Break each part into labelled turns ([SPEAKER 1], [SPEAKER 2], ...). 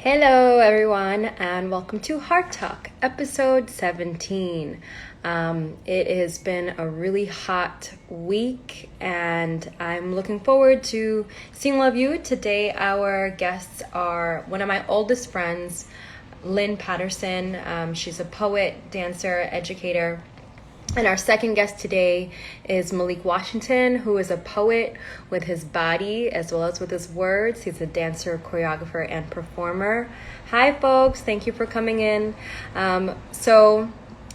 [SPEAKER 1] Hello, everyone, and welcome to heART Talk, episode 17. It has been a really hot week, and I'm looking forward to seeing all of you. Today, our guests are one of my oldest friends, Brittney Patterson. She's a poet, dancer, educator. And our second guest today is Maleek Washington, who is a poet with his body as well as with his words. He's a dancer, choreographer, and performer. Hi, folks. Thank you for coming in. So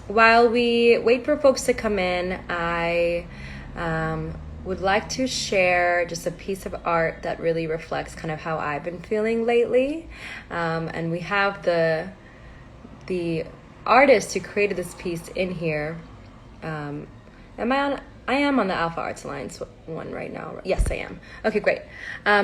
[SPEAKER 1] while we wait for folks to come in, I would like to share just a piece of art that really reflects kind of how I've been feeling lately. And we have the artist who created this piece in here. I am on the Alpha Arts Alliance one right now. Yes, I am. Okay, great.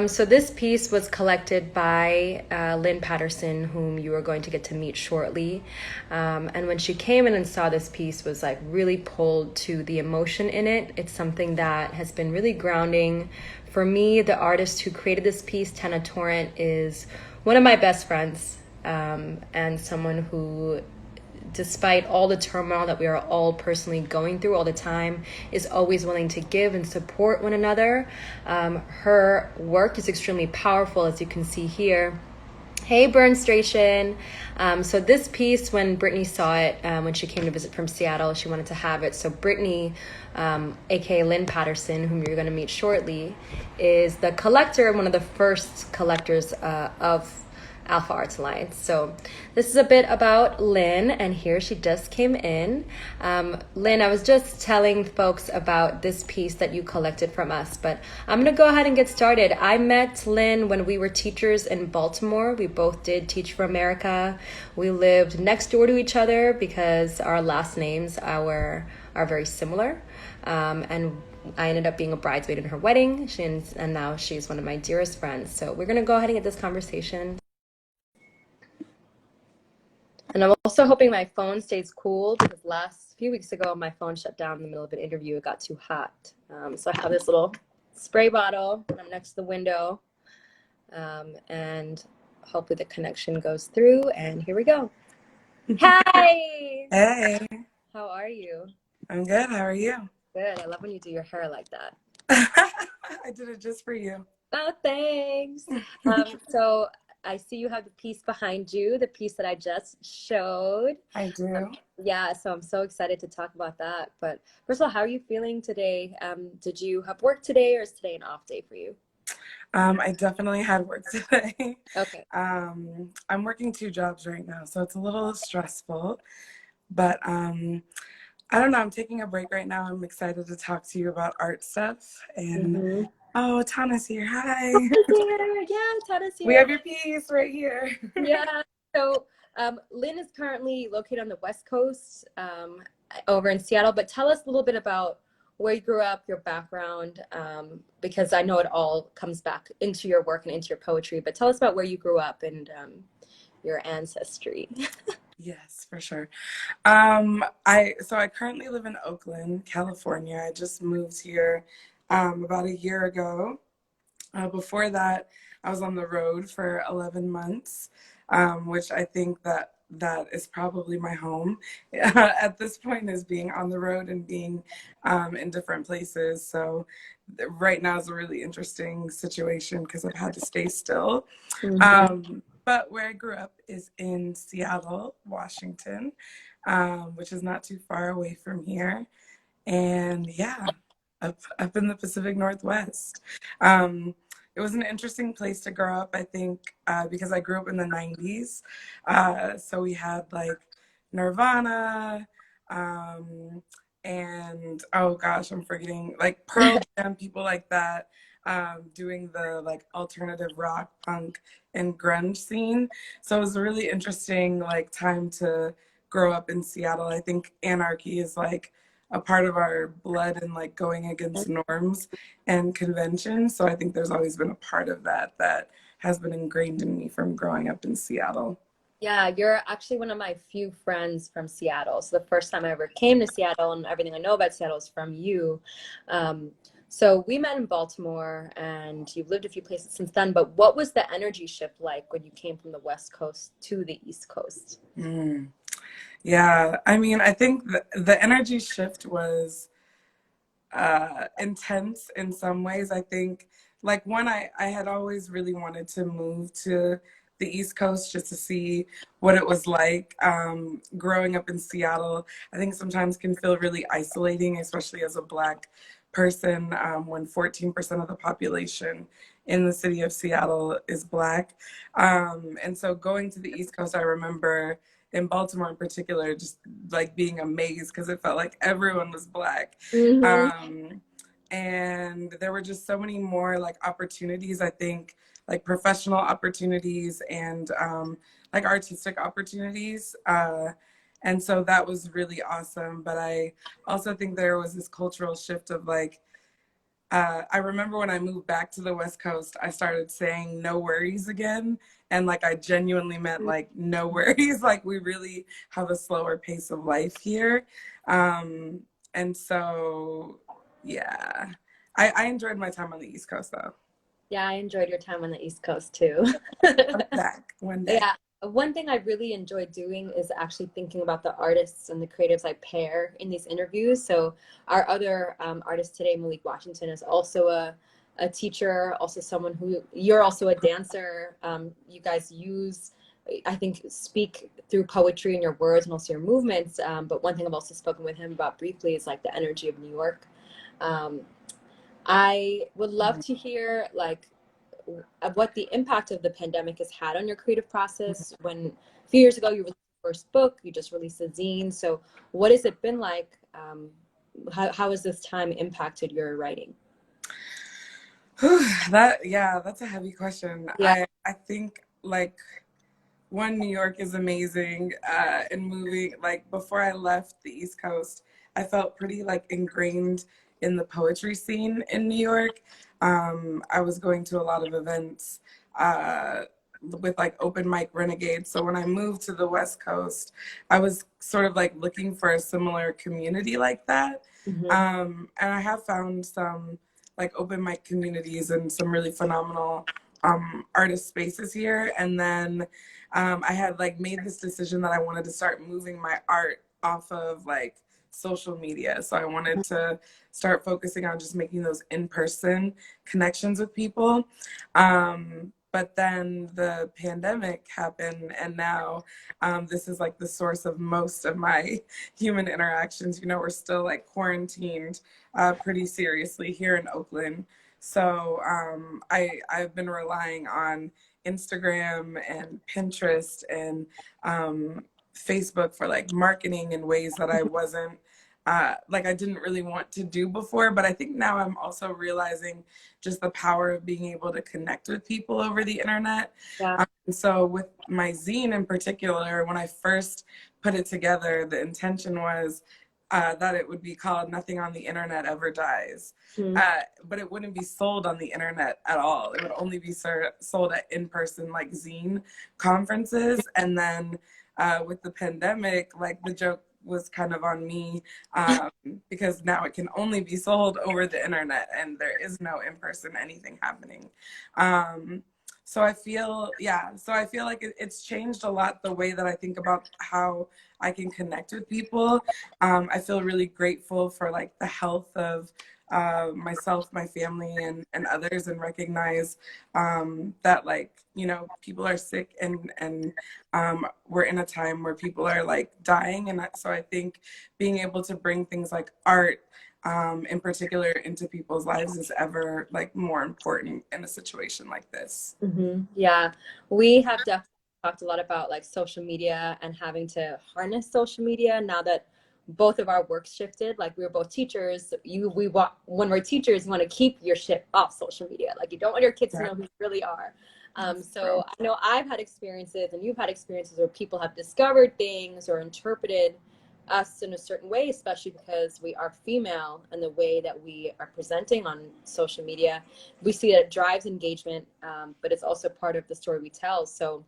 [SPEAKER 1] So this piece was collected by Brittney Patterson, whom you are going to get to meet shortly. And when she came in and saw this piece, was like really pulled to the emotion in it. It's something that has been really grounding for me. The artist who created this piece, Tana Torrent, is one of my best friends, and someone who, despite all the turmoil that we are all personally going through all the time, is always willing to give and support one another. Her work is extremely powerful, as you can see here. Hey, Burnstration. So this piece, when Brittney saw it, when she came to visit from Seattle, she wanted to have it. So Brittney, aka Brittney Patterson, whom you're going to meet shortly, is the collector, one of the first collectors of Alpha Arts Alliance. So this is a bit about Lynn, and here she just came in. Lynn, I was just telling folks about this piece that you collected from us, but I'm gonna go ahead and get started. I met Lynn when we were teachers in Baltimore. We both did Teach for America. We lived next door to each other because our last names are very similar. And I ended up being a bridesmaid in her wedding, and now she's one of my dearest friends. So we're gonna go ahead and get this conversation. And I'm also hoping my phone stays cool, because last few weeks ago, my phone shut down in the middle of an interview. It got too hot. So I have this little spray bottle, and I'm next to the window. And hopefully the connection goes through. And here we go. Hi!
[SPEAKER 2] Hey,
[SPEAKER 1] How are you?
[SPEAKER 2] I'm good. How are you?
[SPEAKER 1] Good. I love when you do your hair like that.
[SPEAKER 2] I did it just for you.
[SPEAKER 1] Oh, thanks. So I see you have the piece behind you, the piece that I just showed.
[SPEAKER 2] I do.
[SPEAKER 1] Yeah, so I'm so excited to talk about that. But first of all, how are you feeling today? Did you have work today, or is today an off day for you?
[SPEAKER 2] I definitely had work today.
[SPEAKER 1] Okay.
[SPEAKER 2] I'm working 2 jobs right now, so it's a little stressful. But I don't know. I'm taking a break right now. I'm excited to talk to you about art stuff. And oh, Tana's here. Hi.
[SPEAKER 1] Yeah, Tana's here.
[SPEAKER 2] We have your piece right here.
[SPEAKER 1] Yeah. So Lynn is currently located on the West Coast, over in Seattle. But tell us a little bit about where you grew up, your background, because I know it all comes back into your work and into your poetry. But tell us about where you grew up and your ancestry.
[SPEAKER 2] Yes, for sure. I currently live in Oakland, California. I just moved here about a year ago. Before that, I was on the road for 11 months, which I think that is probably my home at this point, is being on the road and being in different places. So right now is a really interesting situation because I've had to stay still. But where I grew up is in Seattle, Washington, which is not too far away from here. And yeah, up in the Pacific Northwest. It was an interesting place to grow up, I think, because I grew up in the 90s. So we had like Nirvana, and oh gosh, I'm forgetting, like Pearl Jam, people like that, doing the like alternative rock, punk, and grunge scene. So it was a really interesting like time to grow up in Seattle. I think anarchy is like a part of our blood and like going against norms and conventions. So I think there's always been a part of that has been ingrained in me from growing up in Seattle.
[SPEAKER 1] Yeah, you're actually one of my few friends from Seattle. So the first time I ever came to Seattle, and everything I know about Seattle is from you. So we met in Baltimore, and you've lived a few places since then. But what was the energy shift like when you came from the West Coast to the East Coast?
[SPEAKER 2] Mm. Yeah, I mean, I think the energy shift was intense in some ways. I think, like, one, I had always really wanted to move to the East Coast just to see what it was like. Growing up in Seattle, I think sometimes can feel really isolating, especially as a Black person, when 14% of the population in the city of Seattle is Black. And so going to the East Coast, I remember in Baltimore in particular, just like being amazed because it felt like everyone was Black.
[SPEAKER 1] Mm-hmm.
[SPEAKER 2] Um, and there were just so many more like opportunities, I think, like professional opportunities and like artistic opportunities. And so that was really awesome. But I also think there was this cultural shift of like, I remember when I moved back to the West Coast, I started saying no worries again. And like I genuinely meant like no worries. Like we really have a slower pace of life here. Um, and so, yeah, I enjoyed my time on the East Coast though.
[SPEAKER 1] Yeah, I enjoyed your time on the East Coast too.
[SPEAKER 2] I'll be back one day.
[SPEAKER 1] Yeah, one thing I really enjoy doing is actually thinking about the artists and the creatives I pair in these interviews. So our other artist today, Maleek Washington, is also a teacher, also someone who you're also a dancer. You guys use, I think, speak through poetry and your words and also your movements. But one thing I've also spoken with him about briefly is like the energy of New York. Um, I would love to hear like what the impact of the pandemic has had on your creative process. When a few years ago you released your first book, you just released a zine. So what has it been like? How has this time impacted your writing?
[SPEAKER 2] Yeah, that's a heavy question.
[SPEAKER 1] Yeah.
[SPEAKER 2] I think like one, New York is amazing. And moving, like before I left the East Coast, I felt pretty like ingrained in the poetry scene in New York. I was going to a lot of events with like open mic renegades. So when I moved to the West Coast, I was sort of like looking for a similar community like that.
[SPEAKER 1] Mm-hmm.
[SPEAKER 2] And I have found some like open mic communities and some really phenomenal artist spaces here. And then I had like made this decision that I wanted to start moving my art off of like social media. So I wanted to start focusing on just making those in-person connections with people. But then the pandemic happened, and now this is like the source of most of my human interactions. You know, we're still like quarantined pretty seriously here in Oakland. So I've been relying on Instagram and Pinterest and Facebook for like marketing in ways that I wasn't like I didn't really want to do before. But I think now I'm also realizing just the power of being able to connect with people over the internet.
[SPEAKER 1] Yeah.
[SPEAKER 2] So with my zine in particular, when I first put it together, the intention was that it would be called Nothing on the Internet Ever Dies.
[SPEAKER 1] Mm-hmm.
[SPEAKER 2] But it wouldn't be sold on the internet at all. It would only be sold at in-person like zine conferences. And then with the pandemic, like the joke was kind of on me because now it can only be sold over the internet and there is no in-person anything happening. So I feel, yeah, so I feel like it's changed a lot the way that I think about how I can connect with people. I feel really grateful for like the health of myself, my family, and others, and recognize that like, you know, people are sick and we're in a time where people are like dying. And so I think being able to bring things like art in particular into people's lives is ever like more important in a situation like this.
[SPEAKER 1] Mm-hmm. Yeah, we have definitely talked a lot about like social media and having to harness social media now that both of our works shifted. Like we were both teachers. We want, when we're teachers, you want to keep your shit off social media. Like you don't want your kids to
[SPEAKER 2] Yeah.
[SPEAKER 1] know who you really are. So
[SPEAKER 2] True.
[SPEAKER 1] I know I've had experiences and you've had experiences where people have discovered things or interpreted us in a certain way, especially because we are female and the way that we are presenting on social media. We see that it drives engagement, but it's also part of the story we tell. So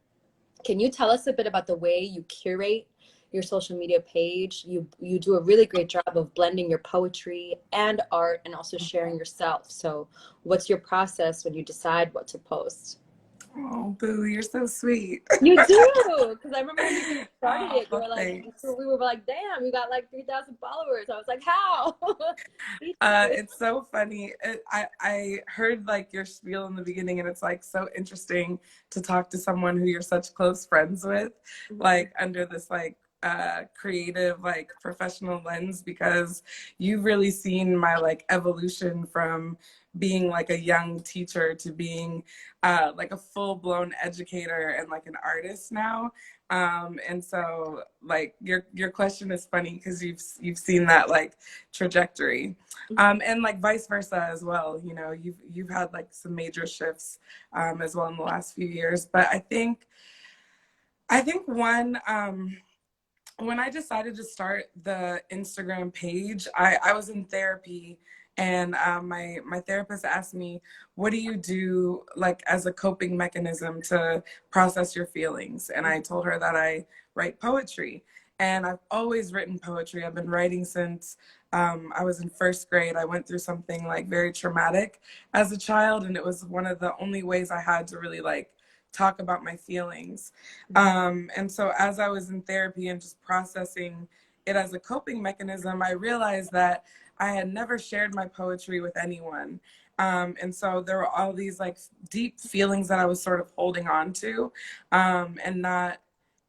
[SPEAKER 1] can you tell us a bit about the way you curate your social media page. You do a really great job of blending your poetry and art and also sharing yourself. So what's your process when you decide what to post?
[SPEAKER 2] Oh, Boo, you're so sweet.
[SPEAKER 1] You do, because I remember when you first started
[SPEAKER 2] Oh,
[SPEAKER 1] it, you were like,
[SPEAKER 2] thanks.
[SPEAKER 1] we were like, damn, you got like 3,000 followers. I was like, how?
[SPEAKER 2] It's so funny. I heard like your spiel in the beginning, and it's like so interesting to talk to someone who you're such close friends with, like under this like creative like professional lens, because you've really seen my like evolution from being like a young teacher to being like a full-blown educator and like an artist now. And so like your question is funny because you've seen that like trajectory. And like vice versa as well. You know, you've had like some major shifts as well in the last few years. But I think one when I decided to start the Instagram page, I was in therapy, and my therapist asked me, "What do you do like as a coping mechanism to process your feelings?" And I told her that I write poetry, and I've always written poetry. I've been writing since I was in first grade. I went through something like very traumatic as a child, and it was one of the only ways I had to really like talk about my feelings. And so as I was in therapy and just processing it as a coping mechanism, I realized that I had never shared my poetry with anyone. And so there were all these like deep feelings that I was sort of holding on to, and not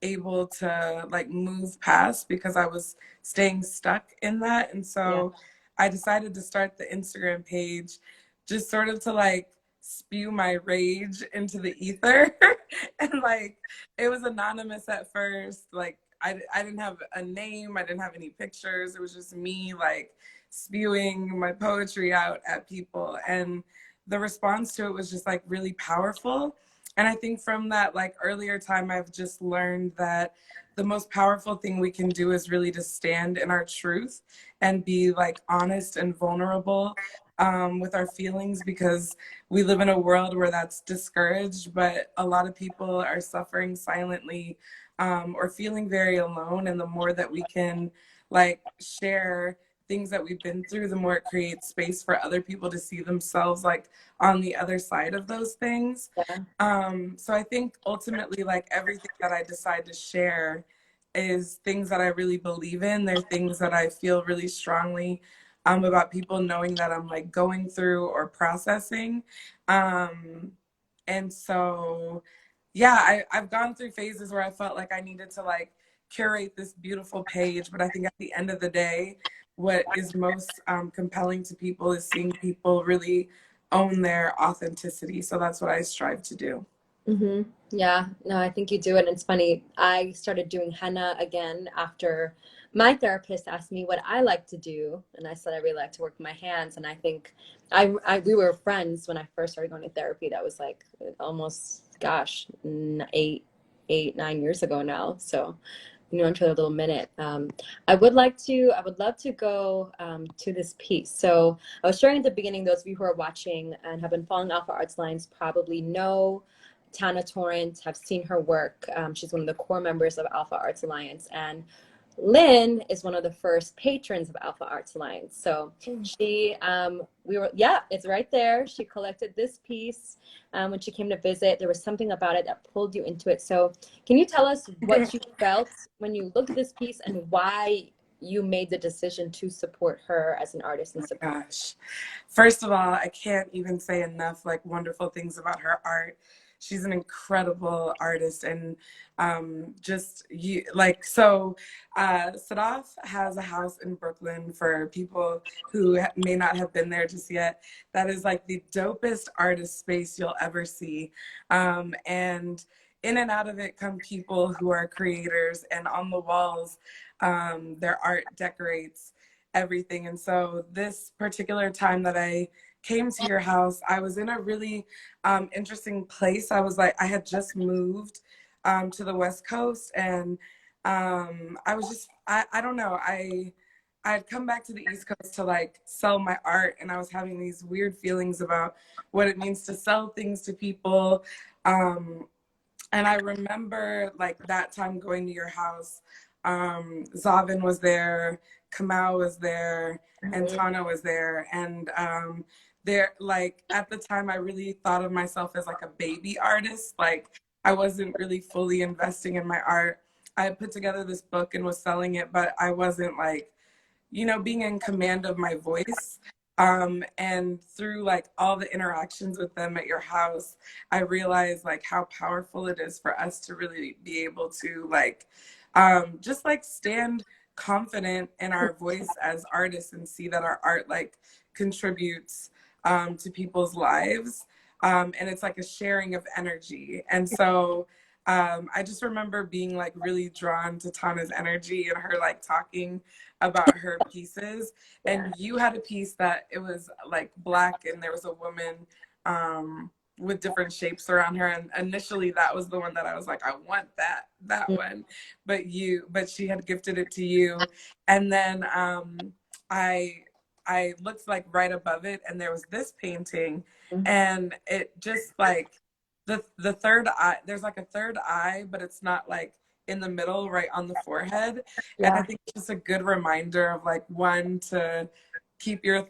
[SPEAKER 2] able to like move past because I was staying stuck in that. And
[SPEAKER 1] Yeah.
[SPEAKER 2] so I decided to start the Instagram page just sort of to like spew my rage into the ether. And like it was anonymous at first. Like I didn't have a name, I didn't have any pictures. It was just me like spewing my poetry out at people. And the response to it was just like really powerful. And I think from that like earlier time, I've just learned that the most powerful thing we can do is really to stand in our truth and be like honest and vulnerable with our feelings, because we live in a world where that's discouraged, but a lot of people are suffering silently, or feeling very alone. And the more that we can like share things that we've been through, the more it creates space for other people to see themselves like on the other side of those things.
[SPEAKER 1] Yeah.
[SPEAKER 2] So I think ultimately, like everything that I decide to share is things that I really believe in. They're things that I feel really strongly about people knowing that I'm like going through or processing. Um, and so, yeah, I've gone through phases where I felt like I needed to like curate this beautiful page. But I think at the end of the day, what is most compelling to people is seeing people really own their authenticity. So that's what I strive to do.
[SPEAKER 1] Yeah, no, I think you do it. And it's funny. I started doing henna again after my therapist asked me what I like to do, and I said I really like to work with my hands. And I think we were friends when I first started going to therapy. That was like almost, gosh, 9 years ago now. So you know, into a little minute. I would love to go to this piece. So I was sharing at the beginning, those of you who are watching and have been following Alpha Arts Lines probably know Tana Torrent, have seen her work. She's one of the core members of Alpha Arts Alliance. And Lynn is one of the first patrons of Alpha Arts Alliance. So yeah, it's right there. She collected this piece when she came to visit. There was something about it that pulled you into it. So can you tell us what you felt when you looked at this piece and why you made the decision to support her as an artist and support?
[SPEAKER 2] Gosh. First of all, I can't even say enough like wonderful things about her art. She's an incredible artist, and just you like so. Sadaf has a house in Brooklyn for people who may not have been there just yet. That is like the dopest artist space you'll ever see, and in and out of it come people who are creators, and on the walls, their art decorates everything. And so this particular time that I came to your house, I was in a really interesting place. I was like, I had just moved to the West Coast, and I was just, I don't know, I had come back to the East Coast to like sell my art, and I was having these weird feelings about what it means to sell things to people. And I remember like that time going to your house, Zavin was there, Kamau was there, and
[SPEAKER 1] Mhm.
[SPEAKER 2] Tana was there. And there, like, at the time, I really thought of myself as like a baby artist. Like, I wasn't really fully investing in my art. I had put together this book and was selling it, but I wasn't like, being in command of my voice. And through like all the interactions with them at your house, I realized like how powerful it is for us to really be able to like just like stand confident in our voice as artists and see that our art like contributes to people's lives. And it's like a sharing of energy. And so I just remember being like really drawn to Tana's energy and her like talking about her pieces.
[SPEAKER 1] Yeah.
[SPEAKER 2] And you had a piece that it was like black and there was a woman with different shapes around her. And initially that was the one that I was like, I want that one. But she had gifted it to you. And then I I looked like right above it and there was this painting
[SPEAKER 1] Mhm.
[SPEAKER 2] and it just like the third eye, there's like a third eye, but it's not like in the middle, right on the forehead. And I
[SPEAKER 1] Yeah.
[SPEAKER 2] think it's just a good reminder of like one to keep your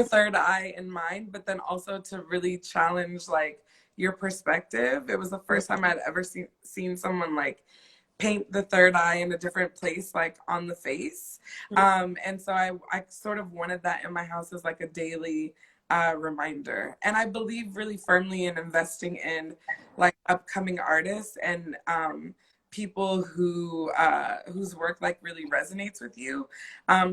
[SPEAKER 2] third eye in mind, but then also to really challenge like your perspective. It was the first time I'd ever seen someone like paint the third eye in a different place, like on the face. And so I sort of wanted that in my house as like a daily reminder. And I believe really firmly in investing in like upcoming artists and people whose work like really resonates with you.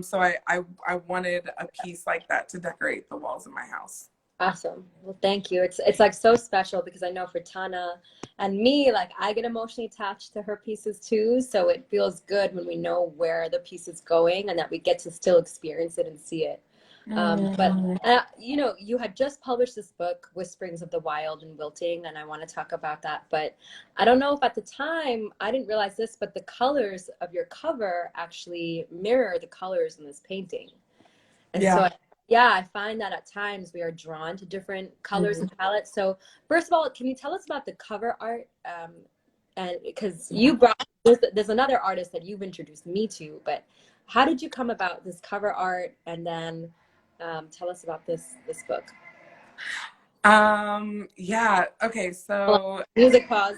[SPEAKER 2] So I wanted a piece like that to decorate the walls of my house.
[SPEAKER 1] Awesome. Well, thank you. It's like so special because I know for Tana and me, like I get emotionally attached to her pieces too. So it feels good when we know where the piece is going and that we get to still experience it and see it. But
[SPEAKER 2] Mm.
[SPEAKER 1] you had just published this book, Whisperings of the Wild and Wilting, and I want to talk about that. But I don't know if at the time I didn't realize this, but the colors of your cover actually mirror the colors in this painting. And so,
[SPEAKER 2] Yeah.
[SPEAKER 1] yeah, I find that at times we are drawn to different colors
[SPEAKER 2] Mhm.
[SPEAKER 1] and palettes. So, first of all, can you tell us about the cover art? And because you brought, there's another artist that you've introduced me to, but how did you come about this cover art? And then tell us about this book.
[SPEAKER 2] Yeah. Okay.
[SPEAKER 1] Hold on.
[SPEAKER 2] So
[SPEAKER 1] Music pause.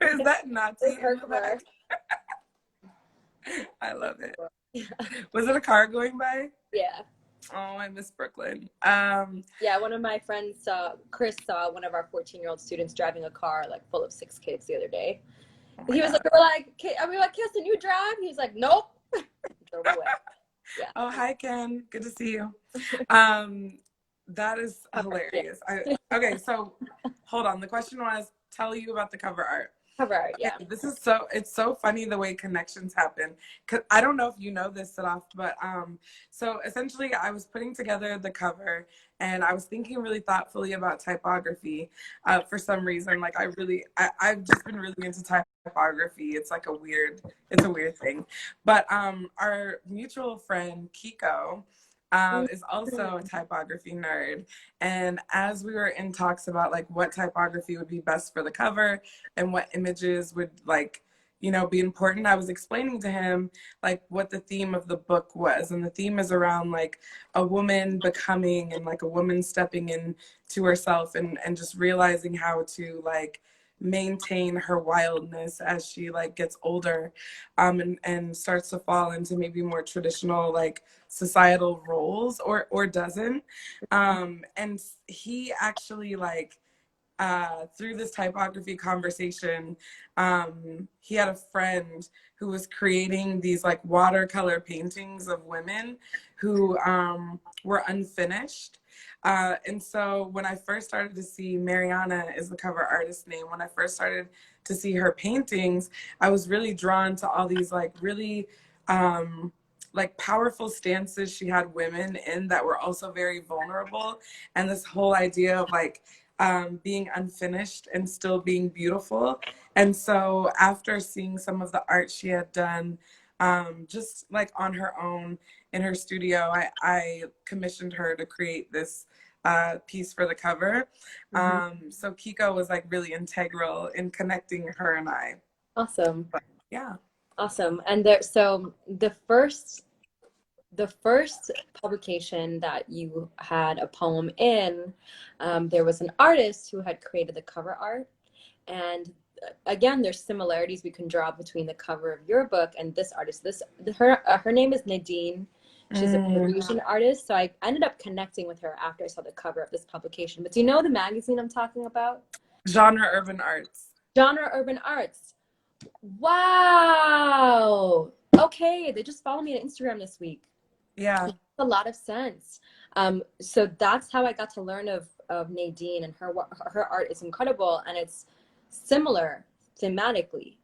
[SPEAKER 2] is that
[SPEAKER 1] This is
[SPEAKER 2] Nazi in
[SPEAKER 1] her
[SPEAKER 2] the
[SPEAKER 1] cover.
[SPEAKER 2] back? I love it. Was it a car going by?
[SPEAKER 1] Yeah.
[SPEAKER 2] Oh, I miss Brooklyn.
[SPEAKER 1] Yeah, one of my friends Chris saw one of our 14-year-old students driving a car like full of 6 kids the other day.
[SPEAKER 2] Oh my
[SPEAKER 1] He was like,
[SPEAKER 2] God.
[SPEAKER 1] we were like, Kirsten, you drive? He was like, nope. Drove away. Yeah.
[SPEAKER 2] Oh, hi, Ken. Good to see you. Um, that is
[SPEAKER 1] Cover. Yeah.
[SPEAKER 2] hilarious. Okay, so hold on. The question was, tell you about the cover art.
[SPEAKER 1] Cover art.
[SPEAKER 2] Okay,
[SPEAKER 1] Yeah.
[SPEAKER 2] it's so funny the way connections happen. 'Cause I don't know if you know this, Sadaf, but so essentially I was putting together the cover and I was thinking really thoughtfully about typography for some reason. Like I've just been really into typography. It's a weird thing. But our mutual friend Kiko is also a typography nerd. And as we were in talks about like what typography would be best for the cover, and what images would like be important, I was explaining to him like what the theme of the book was, and the theme is around like a woman becoming and like a woman stepping in to herself and just realizing how to like maintain her wildness as she like gets older and starts to fall into maybe more traditional like societal roles or doesn't. And he actually like through this typography conversation, he had a friend who was creating these like watercolor paintings of women who were unfinished. And so when I first started to see, Mariana is the cover artist name, when I first started to see her paintings, I was really drawn to all these like really like powerful stances she had women in that were also very vulnerable. And this whole idea of like being unfinished and still being beautiful. And so after seeing some of the art she had done, just like on her own in her studio, I commissioned her to create this piece for the cover.
[SPEAKER 1] Mhm.
[SPEAKER 2] So Kiko was like really integral in connecting her and I.
[SPEAKER 1] Awesome.
[SPEAKER 2] Yeah.
[SPEAKER 1] Awesome. And there, so the first publication that you had a poem in, there was an artist who had created the cover art. And again, there's similarities we can draw between the cover of your book and this artist. Her name is Nadine. She's a
[SPEAKER 2] Mm.
[SPEAKER 1] Parisian artist. So I ended up connecting with her after I saw the cover of this publication. But do you know the magazine I'm talking about?
[SPEAKER 2] Genre urban arts.
[SPEAKER 1] Genre Urban Arts. Wow. Okay, they just followed me on Instagram this week.
[SPEAKER 2] Yeah.
[SPEAKER 1] Makes a lot of sense. So that's how I got to learn of Nadine, and her art is incredible, and it's similar thematically,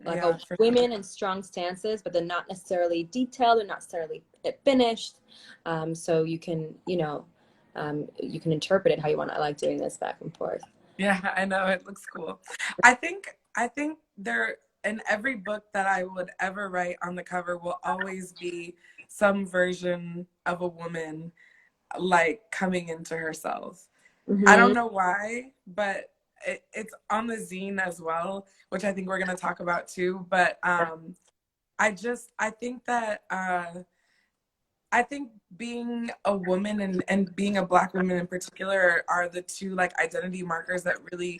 [SPEAKER 1] like
[SPEAKER 2] Yeah,
[SPEAKER 1] a
[SPEAKER 2] for sure.
[SPEAKER 1] women in strong stances, but they're not necessarily detailed, they're not necessarily finished. So you can interpret it how you want. I like doing this back and forth.
[SPEAKER 2] Yeah, I know it looks cool. I think there in every book that I would ever write on the cover will always be some version of a woman like coming into herself. I
[SPEAKER 1] Mm-hmm.
[SPEAKER 2] don't know why, but it's on the zine as well, which I think we're gonna talk about too. But I think that I think being a woman and being a Black woman in particular are the two like identity markers that really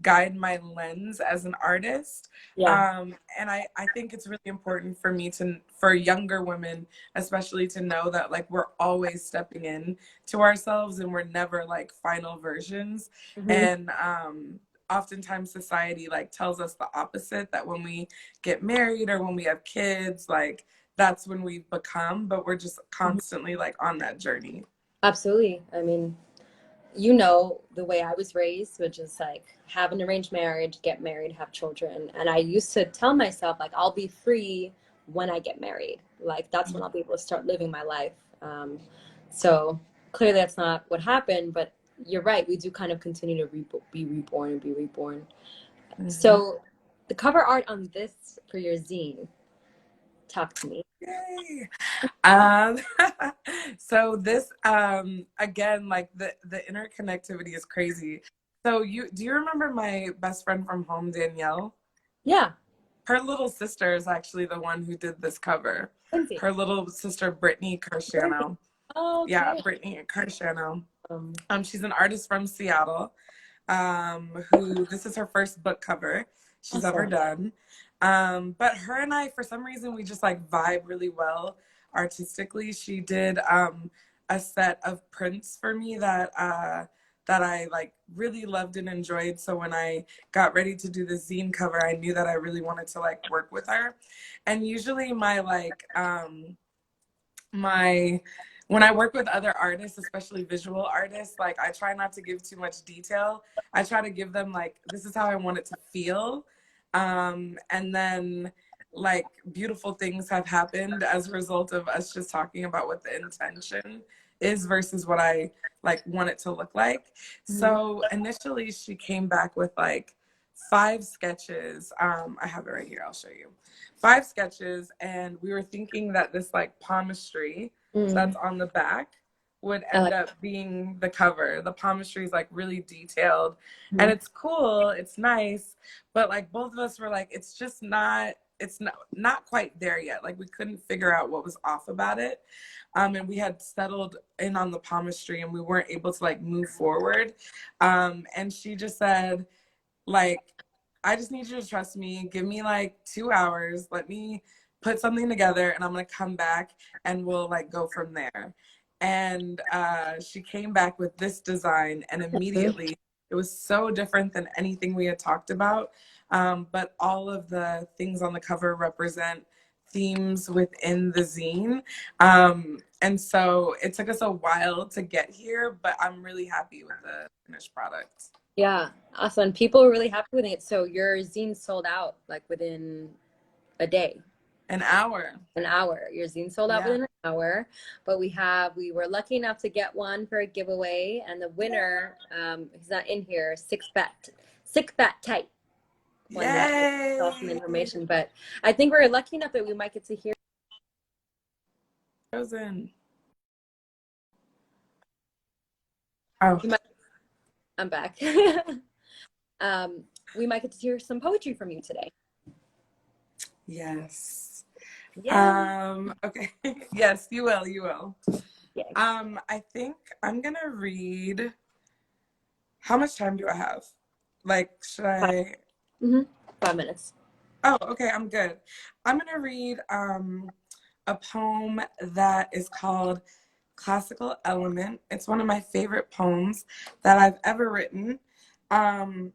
[SPEAKER 2] guide my lens as an artist.
[SPEAKER 1] Yeah.
[SPEAKER 2] And I think it's really important for me for younger women, especially to know that like we're always stepping in to ourselves and we're never like final versions.
[SPEAKER 1] Mm-hmm.
[SPEAKER 2] And oftentimes society like tells us the opposite, that when we get married or when we have kids, like that's when we've become, but we're just constantly like on that journey.
[SPEAKER 1] Absolutely. I mean, the way I was raised, which is like have an arranged marriage, get married, have children. And I used to tell myself, like, I'll be free when I get married. Like, that's when I'll be able to start living my life. So clearly that's not what happened, but you're right. We do kind of continue to be reborn and be reborn.
[SPEAKER 2] Mm-hmm.
[SPEAKER 1] So the cover art on this for your zine, talk to me.
[SPEAKER 2] Yay. Um, so this again, like the interconnectivity is crazy. So do you remember my best friend from home, Danielle?
[SPEAKER 1] Yeah,
[SPEAKER 2] Her little sister is actually the one who did this cover.
[SPEAKER 1] Lindsay.
[SPEAKER 2] Her little sister, Brittney Carshano. Yeah,
[SPEAKER 1] Okay.
[SPEAKER 2] Brittney Carshano.
[SPEAKER 1] Um,
[SPEAKER 2] She's an artist from Seattle, who this is her first book cover she's ever
[SPEAKER 1] awesome.
[SPEAKER 2] done. But her and I, for some reason, we just like vibe really well artistically. She did a set of prints for me that I like really loved and enjoyed. So when I got ready to do the zine cover, I knew that I really wanted to like work with her. And usually my my when I work with other artists, especially visual artists, like I try not to give too much detail. I try to give them like this is how I want it to feel. And then like beautiful things have happened as a result of us just talking about what the intention is versus what I like want it to look like.
[SPEAKER 1] Mhm.
[SPEAKER 2] So initially she came back with like 5 sketches. I have it right here, I'll show you. 5 sketches, and we were thinking that this like palmistry
[SPEAKER 1] Mm,
[SPEAKER 2] that's on the back would
[SPEAKER 1] I
[SPEAKER 2] end
[SPEAKER 1] like.
[SPEAKER 2] up being the cover. The palmistry is like really detailed and
[SPEAKER 1] Mhm.
[SPEAKER 2] it's cool, it's nice, but like both of us were like, it's not quite there yet. Like we couldn't figure out what was off about it. And we had settled in on the palmistry and we weren't able to like move forward. And she just said, like, I just need you to trust me. Give me like 2 hours. Let me put something together and I'm gonna come back and we'll like go from there. And she came back with this design and
[SPEAKER 1] Mhm.
[SPEAKER 2] immediately it was so different than anything we had talked about. But all of the things on the cover represent themes within the zine. And so it took us a while to get here, but I'm really happy with the finished product.
[SPEAKER 1] Yeah, awesome. People were really happy with it. So your zine sold out like within a day,
[SPEAKER 2] An hour.
[SPEAKER 1] an hour. Your zine sold out
[SPEAKER 2] Yeah.
[SPEAKER 1] within an hour. But we were lucky enough to get one for a giveaway, and the winner, he's not in here, six fat tight won that. Saw some
[SPEAKER 2] Yay!
[SPEAKER 1] information, but I think we're lucky enough that we might get to hear.
[SPEAKER 2] Frozen. Oh,
[SPEAKER 1] We might, I'm back. um, we might get to hear some poetry from you today.
[SPEAKER 2] Yes.
[SPEAKER 1] Yeah.
[SPEAKER 2] Okay. Yes, you will. You will.
[SPEAKER 1] Yeah.
[SPEAKER 2] I think I'm gonna read. How much time do I have? Like, should
[SPEAKER 1] Five.
[SPEAKER 2] I?
[SPEAKER 1] 5 minutes.
[SPEAKER 2] Oh, okay, I'm good. I'm gonna read a poem that is called Classical Element. It's one of my favorite poems that I've ever written. Um,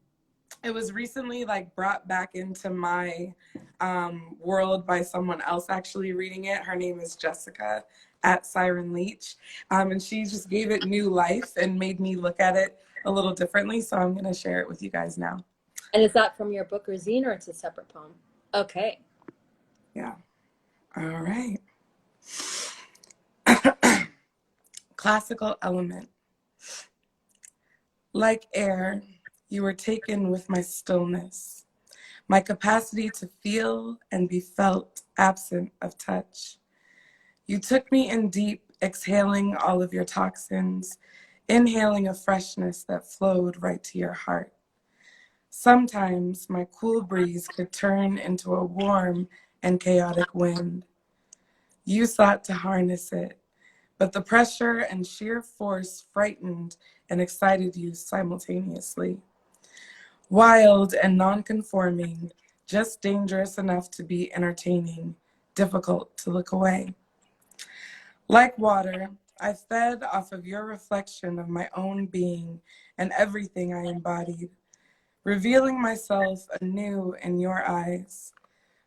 [SPEAKER 2] it was recently like brought back into my world by someone else actually reading it. Her name is Jessica at Siren Leach. And she just gave it new life and made me look at it a little differently. So I'm going to share it with you guys now.
[SPEAKER 1] And is that from your book or zine, or it's a separate poem? Okay.
[SPEAKER 2] Yeah. All right. Classical Element. Like air, you were taken with my stillness, my capacity to feel and be felt absent of touch. You took me in deep, exhaling all of your toxins, inhaling a freshness that flowed right to your heart. Sometimes my cool breeze could turn into a warm and chaotic wind. You sought to harness it, but the pressure and sheer force frightened and excited you simultaneously. Wild and non-conforming, just dangerous enough to be entertaining, difficult to look away. Like water, I fed off of your reflection of my own being and everything I embodied, revealing myself anew in your eyes.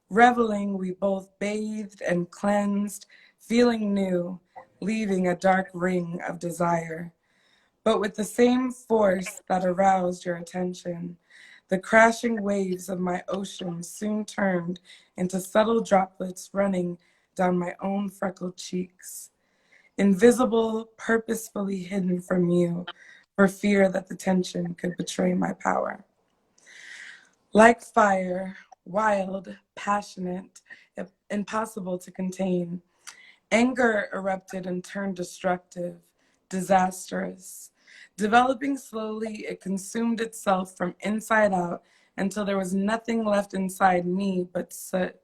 [SPEAKER 2] Reveling, we both bathed and cleansed, feeling new, leaving a dark ring of desire. But with the same force that aroused your attention, the crashing waves of my ocean soon turned into subtle droplets running down my own freckled cheeks. Invisible, purposefully hidden from you, for fear that the tension could betray my power. Like fire, wild, passionate, impossible to contain, anger erupted and turned destructive, disastrous. Developing slowly, it consumed itself from inside out until there was nothing left inside me but soot.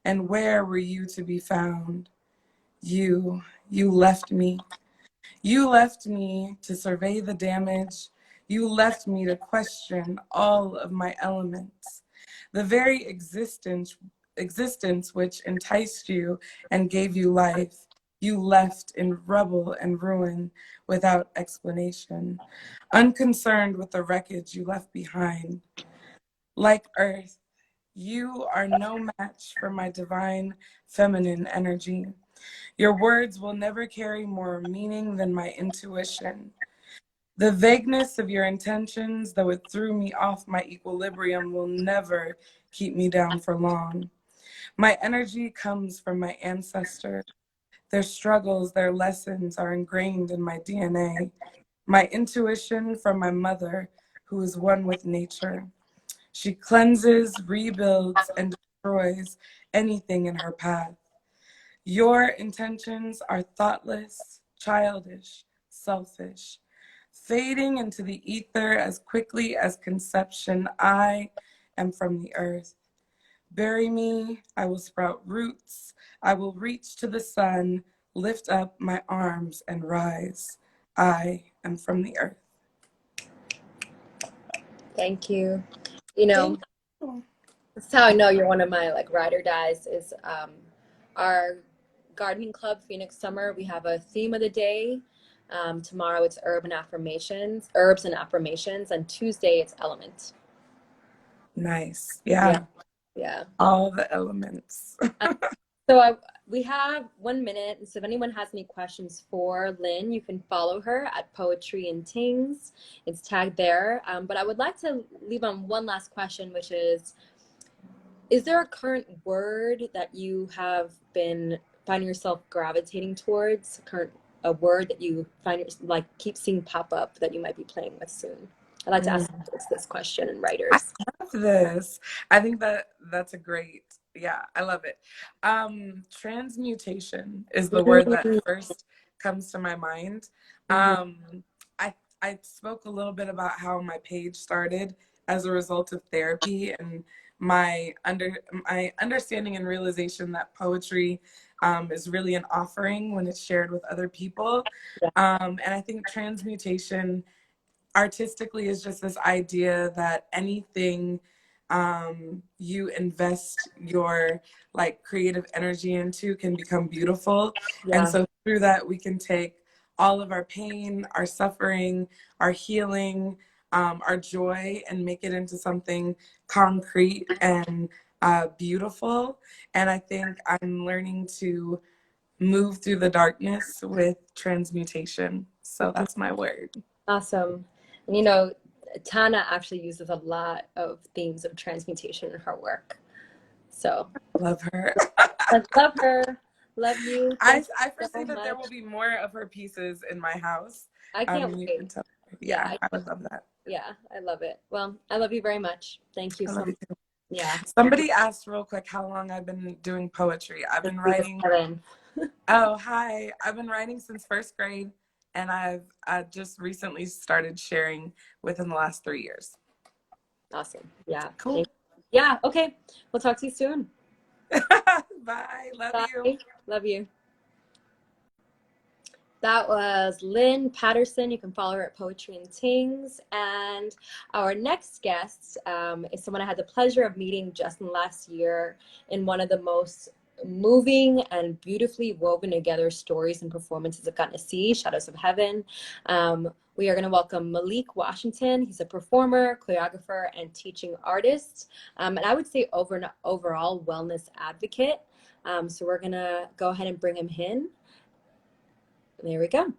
[SPEAKER 2] And where were you to be found? You left me. You left me to survey the damage. You left me to question all of my elements. The very existence which enticed you and gave you life, you left in rubble and ruin without explanation, unconcerned with the wreckage you left behind. Like earth, you are no match for my divine feminine energy. Your words will never carry more meaning than my intuition. The vagueness of your intentions, though it threw me off my equilibrium, will never keep me down for long. My energy comes from my ancestors. Their struggles, their lessons are ingrained in my DNA. My intuition from my mother, who is one with nature. She cleanses, rebuilds, and destroys anything in her path. Your intentions are thoughtless, childish, selfish, fading into the ether as quickly as conception. I am from the earth. Bury me, I will sprout roots. I will reach to the sun, lift up my arms and rise. I am from the earth.
[SPEAKER 1] Thank you. You know,
[SPEAKER 2] Thank you.
[SPEAKER 1] that's how I know you're one of my like ride or dies is our gardening club, Phoenix Summer. We have a theme of the day. Tomorrow it's herbs and affirmations, and Tuesday it's element.
[SPEAKER 2] Nice.
[SPEAKER 1] Yeah,
[SPEAKER 2] Yeah,
[SPEAKER 1] yeah.
[SPEAKER 2] all the elements.
[SPEAKER 1] Um, so we have 1 minute. So if anyone has any questions for Lynn, you can follow her at Poetry and Tings. It's tagged there. But I would like to leave on one last question, which is there a current word that you have been finding yourself gravitating towards? A word that you like keep seeing pop up that you might be playing with soon? I'd like to ask this question and
[SPEAKER 2] I
[SPEAKER 1] writers.
[SPEAKER 2] love this. I think that's a great, yeah, I love it. Transmutation is the word that
[SPEAKER 1] Mm,
[SPEAKER 2] first comes to my mind.
[SPEAKER 1] mhm.
[SPEAKER 2] Um, I spoke a little bit about how my page started as a result of therapy and my understanding and realization that poetry is really an offering when it's shared with other people.
[SPEAKER 1] Yeah.
[SPEAKER 2] And I think transmutation artistically is just this idea that anything you invest your like creative energy into can become beautiful. And
[SPEAKER 1] Yeah.
[SPEAKER 2] so through that, we can take all of our pain, our suffering, our healing, our joy, and make it into something concrete and beautiful. And I think I'm learning to move through the darkness with transmutation. So that's my word.
[SPEAKER 1] Awesome. And you know, Tana actually uses a lot of themes of transmutation in her work. So
[SPEAKER 2] Love her.
[SPEAKER 1] I love her. Love you.
[SPEAKER 2] I,
[SPEAKER 1] Thank
[SPEAKER 2] I
[SPEAKER 1] you so
[SPEAKER 2] foresee that there
[SPEAKER 1] much.
[SPEAKER 2] will be more of her pieces in my house.
[SPEAKER 1] I can't
[SPEAKER 2] And you
[SPEAKER 1] wait.
[SPEAKER 2] can tell.
[SPEAKER 1] Yeah,
[SPEAKER 2] Yeah, I would love that.
[SPEAKER 1] yeah, I love it. Well, I love you very much. Thank you
[SPEAKER 2] I
[SPEAKER 1] so
[SPEAKER 2] love
[SPEAKER 1] much.
[SPEAKER 2] you too.
[SPEAKER 1] Yeah.
[SPEAKER 2] Somebody asked real quick how long I've been doing poetry. I've
[SPEAKER 1] Let's
[SPEAKER 2] been
[SPEAKER 1] see this
[SPEAKER 2] writing.
[SPEAKER 1] Kevin.
[SPEAKER 2] Oh, hi. I've been writing since first grade, and I just recently started sharing within the last 3 years.
[SPEAKER 1] Awesome. Yeah.
[SPEAKER 2] Cool.
[SPEAKER 1] Yeah. Okay. We'll talk to you soon.
[SPEAKER 2] Bye. Love you.
[SPEAKER 1] Bye. Love you. That was Lynn Patterson. You can follow her at Poetry and Tings. And our next guest is someone I had the pleasure of meeting just in the last year in one of the most moving and beautifully woven together stories and performances I've gotten to see, Shadows of Heaven. We are going to welcome Maleek Washington. He's a performer, choreographer, and teaching artist. And I would say overall wellness advocate. So we're going to go ahead and bring him in. There we go.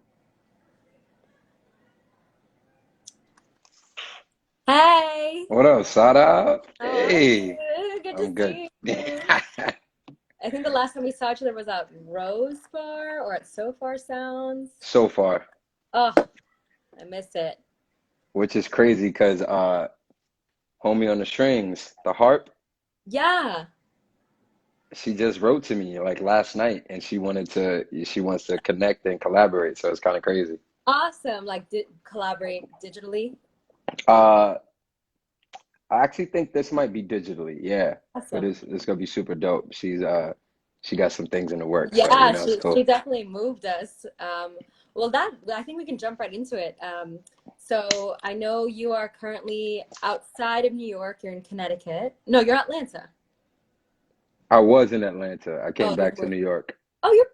[SPEAKER 1] Hey.
[SPEAKER 3] What up, Sada?
[SPEAKER 1] How are
[SPEAKER 3] Hey,
[SPEAKER 1] you? Good to
[SPEAKER 3] I'm good.
[SPEAKER 1] see you. I think the last time we saw each other was at Rose Bar or at So Far Sounds.
[SPEAKER 3] So far,
[SPEAKER 1] Oh, I miss it.
[SPEAKER 3] which is crazy because homie on the strings, the harp,
[SPEAKER 1] Yeah.
[SPEAKER 3] she just wrote to me like last night and she wants to connect and collaborate. So it's kind of crazy.
[SPEAKER 1] Awesome. Like collaborate digitally.
[SPEAKER 3] Uh, I actually think this might be digitally, yeah, but
[SPEAKER 1] Awesome.
[SPEAKER 3] it's gonna be super dope. She got some things in the works, so
[SPEAKER 1] Yeah,
[SPEAKER 3] it's
[SPEAKER 1] she
[SPEAKER 3] cool.
[SPEAKER 1] definitely moved us. Well, that I think we can jump right into it. So I know you are currently outside of New York. You're in Connecticut. No, you're Atlanta.
[SPEAKER 3] I was in Atlanta. I came
[SPEAKER 1] Oh, you
[SPEAKER 3] back to
[SPEAKER 1] were.
[SPEAKER 3] New York.
[SPEAKER 1] Oh, you're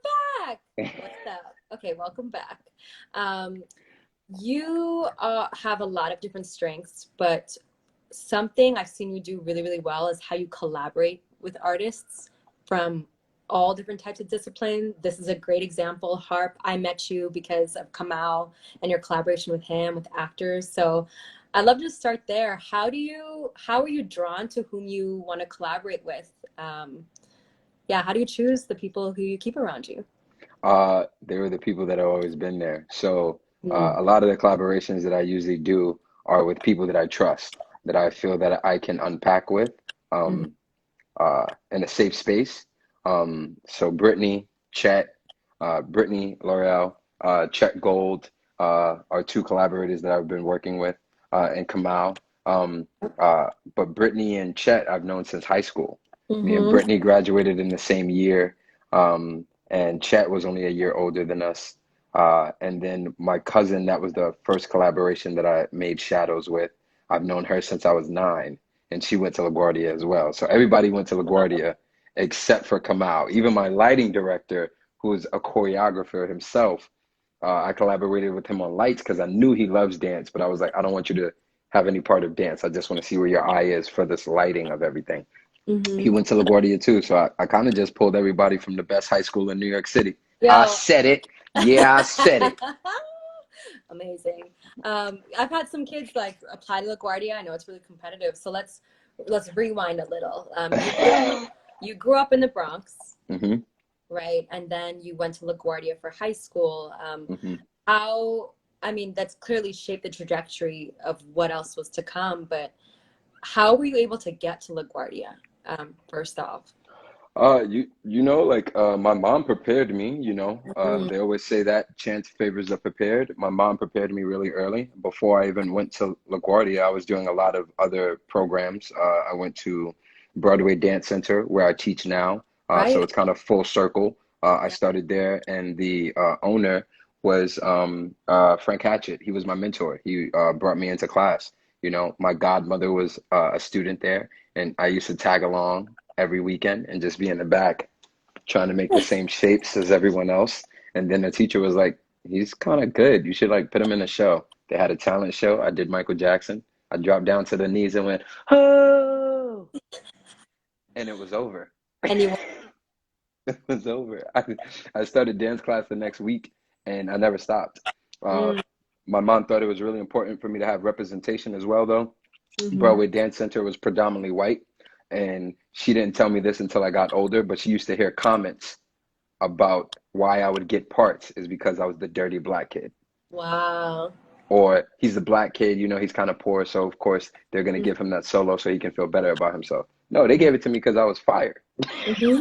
[SPEAKER 1] back. What's up? Okay, welcome back. Um, you have a lot of different strengths, but something I've seen you do really, really well is how you collaborate with artists from all different types of discipline. This is a great example. Harp, I met you because of Kamal and your collaboration with him, with actors. So I'd love to start there. How are you drawn to whom you want to collaborate with? Yeah, how do you choose the people who you keep around you?
[SPEAKER 3] They were the people that have always been there. So
[SPEAKER 1] Mm,
[SPEAKER 3] a lot of the collaborations that I usually do are with people that I trust, that I feel that I can unpack with
[SPEAKER 1] mm,
[SPEAKER 3] um, in a safe space. So Brittney L'Oreal, Chet Gold are two collaborators that I've been working with, and Kamal. Um, uh, but Brittney and Chet I've known since high school. Me and
[SPEAKER 1] mm-hmm,
[SPEAKER 3] Brittney graduated in the same year. And Chet was only a year older than us. And then my cousin, that was the first collaboration that I made shadows with. I've known her since I was 9, and she went to LaGuardia as well. So everybody went to LaGuardia except for Kamau. Even my lighting director, who is a choreographer himself, I collaborated with him on lights because I knew he loves dance, but I was like, I don't want you to have any part of dance. I just want to see where your eye is for this lighting of everything. He
[SPEAKER 1] mm-hmm.
[SPEAKER 3] went to LaGuardia too, so I kind of just pulled everybody from the best high school in New York City. I
[SPEAKER 1] Yo.
[SPEAKER 3] said it. Yeah, I said it.
[SPEAKER 1] Amazing. I've had some kids like apply to LaGuardia. I know it's really competitive, so let's rewind a little. You grew up in the Bronx,
[SPEAKER 3] hmm
[SPEAKER 1] right? And then you went to LaGuardia for high school.
[SPEAKER 3] hmm
[SPEAKER 1] How, I mean, that's clearly shaped the trajectory of what else was to come, but how were you able to get to LaGuardia, first off?
[SPEAKER 3] like my mom prepared me,
[SPEAKER 1] Mm,
[SPEAKER 3] they always say that chance favors the prepared. My mom prepared me really early. Before I even went to LaGuardia, I was doing a lot of other programs. I went to Broadway Dance Center, where I teach now. So
[SPEAKER 1] Right.
[SPEAKER 3] it's kind of full circle. I
[SPEAKER 1] Yeah.
[SPEAKER 3] started there, and the owner was Frank Hatchett. He was my mentor. He brought me into class. You know, my godmother was a student there, and I used to tag along every weekend and just be in the back trying to make the same shapes as everyone else. And then the teacher was like, he's kind of good. You should like put him in a show. They had a talent show. I did Michael Jackson. I dropped down to the knees and went, oh, and it was over.
[SPEAKER 1] And you
[SPEAKER 3] It was over. I started dance class the next week and I never stopped. Uh,
[SPEAKER 1] mm,
[SPEAKER 3] my mom thought it was really important for me to have representation as well, though.
[SPEAKER 1] hmm.
[SPEAKER 3] Broadway Dance Center was predominantly white. And she didn't tell me this until I got older, but she used to hear comments about why I would get parts is because I was the dirty black kid.
[SPEAKER 1] Wow.
[SPEAKER 3] Or he's the black kid, you know, he's kind of poor, so of course they're gonna
[SPEAKER 1] Mm-hmm.
[SPEAKER 3] give him that solo so he can feel better about himself. No, they gave it to me because I was fire.
[SPEAKER 1] Mm-hmm.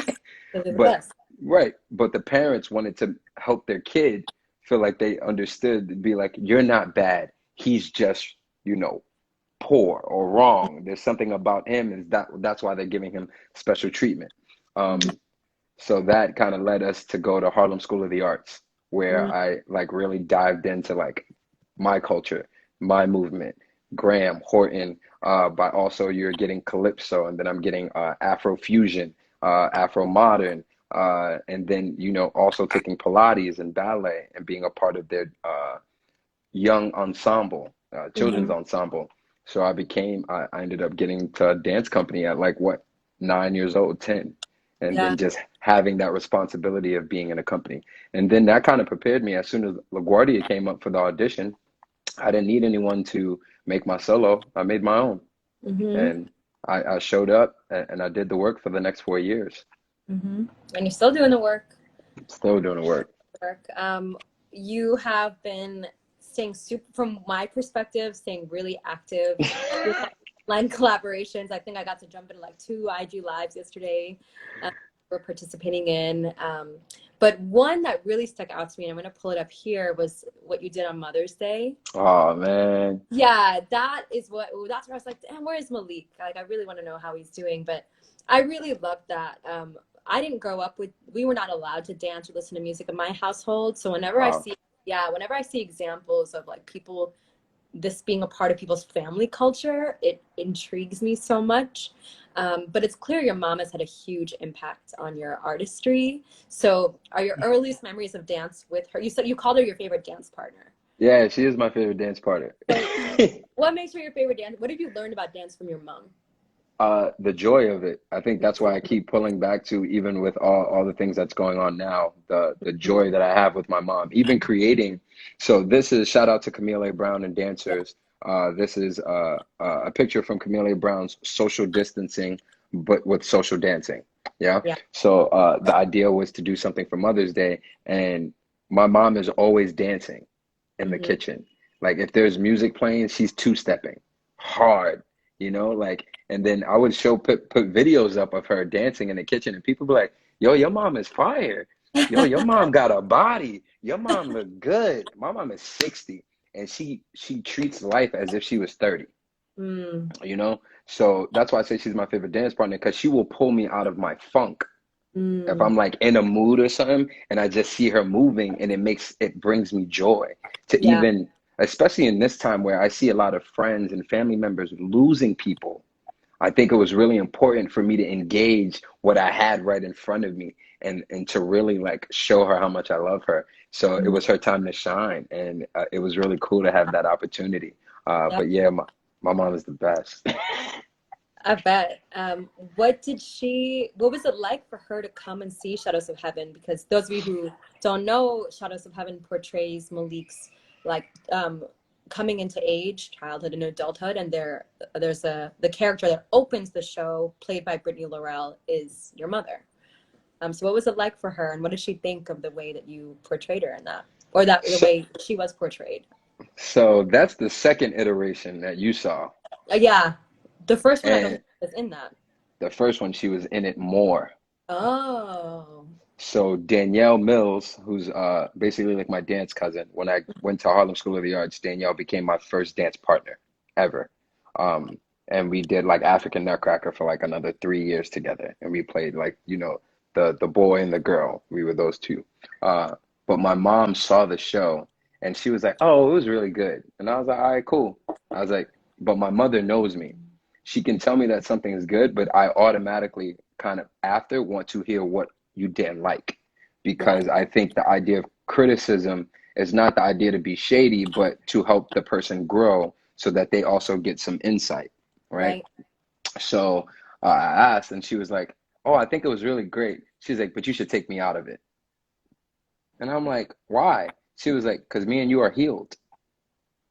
[SPEAKER 1] They're the
[SPEAKER 3] But
[SPEAKER 1] best.
[SPEAKER 3] right, but the parents wanted to help their kid feel like they understood, be like, you're not bad. He's just, you know, poor or wrong. There's something about him, is that's why they're giving him special treatment.
[SPEAKER 1] Mm-hmm.
[SPEAKER 3] So that kind of led us to go to Harlem School of the Arts, where I like really dived into like my culture, my movement, Graham, Horton, but also you're getting Calypso, and then I'm getting Afro fusion, Afro modern, and then, you know, also taking Pilates and ballet and being a part of their young ensemble, children's
[SPEAKER 1] Mm-hmm.
[SPEAKER 3] ensemble. So I ended up getting to a dance company at like what, 9 years old, 10. And
[SPEAKER 1] Yeah.
[SPEAKER 3] then just having that responsibility of being in a company. And then that kind of prepared me. As soon as LaGuardia came up for the audition, I didn't need anyone to make my solo. I made my own.
[SPEAKER 1] Mm-hmm.
[SPEAKER 3] And I showed up and I did the work for the next 4 years.
[SPEAKER 1] Mm-hmm. And you're still doing the work.
[SPEAKER 3] Still doing the work.
[SPEAKER 1] Work. You have been staying super, from my perspective, staying really active. With line collaborations. I think I got to jump into like 2 IG lives yesterday. We're participating in. But one that really stuck out to me, and I'm going to pull it up here, was what you did on Mother's Day.
[SPEAKER 3] Oh man.
[SPEAKER 1] Yeah, that's where I was like, damn, where is Maleek? Like, I really want to know how he's doing. But I really loved that. I didn't grow up we were not allowed to dance or listen to music in my household. So
[SPEAKER 3] Wow.
[SPEAKER 1] whenever I see examples of like people, this being a part of people's family culture, it intrigues me so much. But it's clear your mom has had a huge impact on your artistry. So are your earliest memories of dance with her? You said you called her your favorite dance partner.
[SPEAKER 3] Yeah, she is my favorite dance partner.
[SPEAKER 1] So what makes her your favorite dance? What have you learned about dance from your mom?
[SPEAKER 3] The joy of it. I think that's why I keep pulling back to, even with all the things that's going on now, the joy that I have with my mom, even creating. So this is shout out to Camille A. Brown and
[SPEAKER 1] Yeah,
[SPEAKER 3] dancers. This is a picture from Camille A. Brown's social distancing, but with social dancing. Yeah.
[SPEAKER 1] yeah.
[SPEAKER 3] So the idea was to do something for Mother's Day, and my mom is always dancing in the
[SPEAKER 1] Hmm.
[SPEAKER 3] kitchen. Like if there's music playing, she's two-stepping hard, like, and then I would put videos up of her dancing in the kitchen, and people be like, yo, your mom is fire. Yo, your mom got a body. Your mom look good. My mom is 60 and she treats life as if she was 30,
[SPEAKER 1] Mm,
[SPEAKER 3] you know? So that's why I say she's my favorite dance partner, because she will pull me out of my funk if
[SPEAKER 1] mm,
[SPEAKER 3] I'm like in a mood or something and I just see her moving, and it brings me joy to
[SPEAKER 1] yeah.
[SPEAKER 3] even, especially in this time where I see a lot of friends and family members losing people. I think it was really important for me to engage what I had right in front of me, and to really like show her how much I love her. So it
[SPEAKER 1] Mhm.
[SPEAKER 3] was her time to shine, and it was really cool to have that opportunity.
[SPEAKER 1] Yeah,
[SPEAKER 3] But yeah, my mom is the best.
[SPEAKER 1] I bet. What was it like for her to come and see Shadows of Heaven? Because those of you who don't know, Shadows of Heaven portrays Maleek's like coming into age, childhood and adulthood, and the character that opens the show, played by Brittney Laurel, is your mother. So what was it like for her, and what did she think of the way that you portrayed her in that, or that the
[SPEAKER 3] So,
[SPEAKER 1] way she was portrayed?
[SPEAKER 3] so that's the second iteration that you saw.
[SPEAKER 1] Yeah, the first one I don't
[SPEAKER 3] And
[SPEAKER 1] think was in that.
[SPEAKER 3] the first one, she was in it more.
[SPEAKER 1] Oh.
[SPEAKER 3] So Danielle Mills, who's basically like my dance cousin, when I went to Harlem School of the Arts, Danielle became my first dance partner ever. Um, and we did like African Nutcracker for like another 3 years together, and we played like the boy and the girl. We were those two. Uh, but my mom saw the show, and she was like, "Oh, it was really good," and I was like, "All right, cool." I was like, "But my mother knows me. She can tell me that something is good, but I automatically kind of after want to hear what you didn't like,
[SPEAKER 1] Yeah.
[SPEAKER 3] because I think the idea of criticism is not the idea to be shady, but to help the person grow so that they also get some insight, right?"
[SPEAKER 1] Right.
[SPEAKER 3] So I asked, and she was like, "Oh, I think it was really great." She's like, "But you should take me out of it." And I'm like, "Why?" She was like, "Because me and you are healed.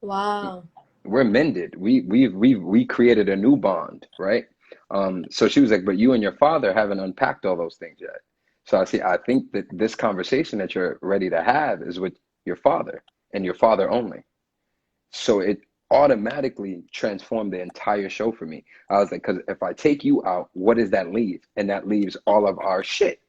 [SPEAKER 1] Wow.
[SPEAKER 3] We're mended. We created a new bond, right?" So she was like, "But you and your father haven't unpacked all those things yet." So I think that this conversation that you're ready to have is with your father and your father only. So it automatically transformed the entire show for me. I was like, because if I take you out, what does that leave? And that leaves all of our shit,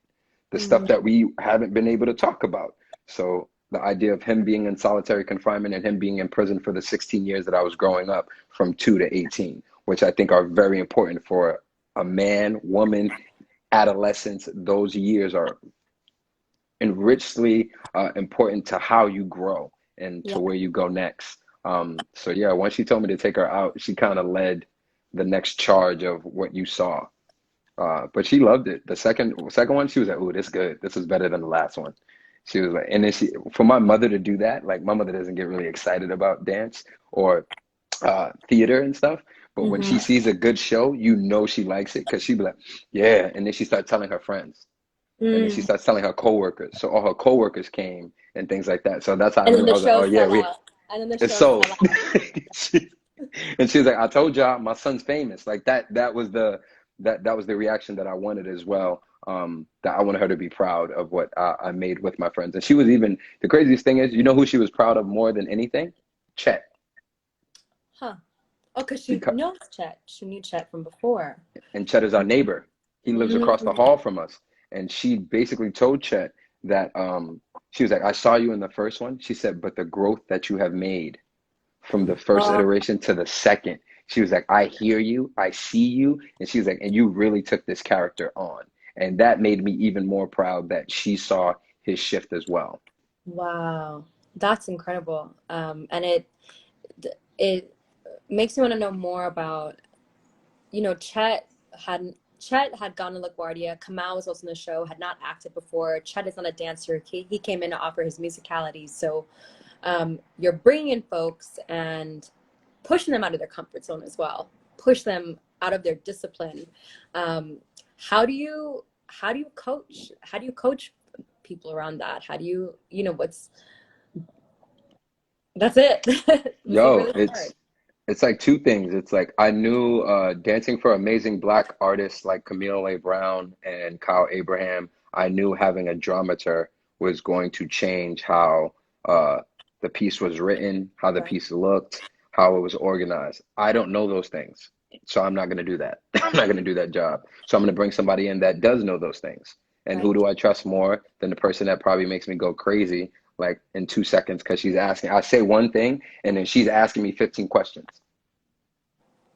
[SPEAKER 3] the stuff
[SPEAKER 1] Hmm.
[SPEAKER 3] that we haven't been able to talk about. So the idea of him being in solitary confinement and him being in prison for the 16 years that I was growing up from 2 to 18, which I think are very important for a man, woman, adolescence. Those years are enrichedly important to how you grow and
[SPEAKER 1] Yeah.
[SPEAKER 3] to where you go next. So yeah, once she told me to take her out, she kind of led the next charge of what you saw. But she loved it. The second one, she was like, "Ooh, this is good. This is better than the last one." She was like, and then for my mother to do that, like my mother doesn't get really excited about dance or theater and stuff. But when she
[SPEAKER 1] Hmm.
[SPEAKER 3] sees a good show, she likes it because she'd be like, "Yeah," and then she starts telling her friends. And then she
[SPEAKER 1] Mm.
[SPEAKER 3] starts telling her coworkers. So all her coworkers came and things like that. So that's how I
[SPEAKER 1] And then
[SPEAKER 3] knew. I
[SPEAKER 1] the
[SPEAKER 3] was like,
[SPEAKER 1] show
[SPEAKER 3] "Oh yeah,
[SPEAKER 1] sell out. And then the
[SPEAKER 3] it's
[SPEAKER 1] show
[SPEAKER 3] sold."
[SPEAKER 1] sell out.
[SPEAKER 3] she, and she was like, "I told y'all, my son's famous." Like that. That was the reaction that I wanted as well. That I wanted her to be proud of what I made with my friends. And she was even the craziest thing is, who she was proud of more than anything? Chet.
[SPEAKER 1] Huh. Oh, because she
[SPEAKER 3] Because
[SPEAKER 1] knows Chet. She knew Chet from before.
[SPEAKER 3] and Chet is our neighbor. He lives across the
[SPEAKER 1] Mm.
[SPEAKER 3] hall from us. And she basically told Chet that she was like, "I saw you in the first one." She said, "But the growth that you have made from the first
[SPEAKER 1] Wow.
[SPEAKER 3] iteration to the second," she was like, "I hear you, I see you." And she was like, "And you really took this character on." And that made me even more proud that she saw his shift as well.
[SPEAKER 1] Wow. That's incredible. And it makes me want to know more about, Chet had gone to LaGuardia. Kamal was also in the show, had not acted before. Chet is not a dancer. He came in to offer his musicality. So you're bringing in folks and pushing them out of their comfort zone as well. Push them out of their discipline. Um, how do you coach? How do you coach people around that? How do what's that's it. Was it
[SPEAKER 3] Yo,
[SPEAKER 1] really hard?
[SPEAKER 3] it's like two things. It's like I knew dancing for amazing black artists like Camille A. Brown and Kyle Abraham. I knew having a dramaturg was going to change how uh, the piece was written, how the
[SPEAKER 1] Right.
[SPEAKER 3] piece looked, how it was organized. I don't know those things, so I'm not going to do that. I'm not going to do that job. So I'm going to bring somebody in that does know those things. And who
[SPEAKER 1] Right.
[SPEAKER 3] do I trust more than the person that probably makes me go crazy like in 2 seconds because she's asking? I say one thing and then she's asking me 15 questions,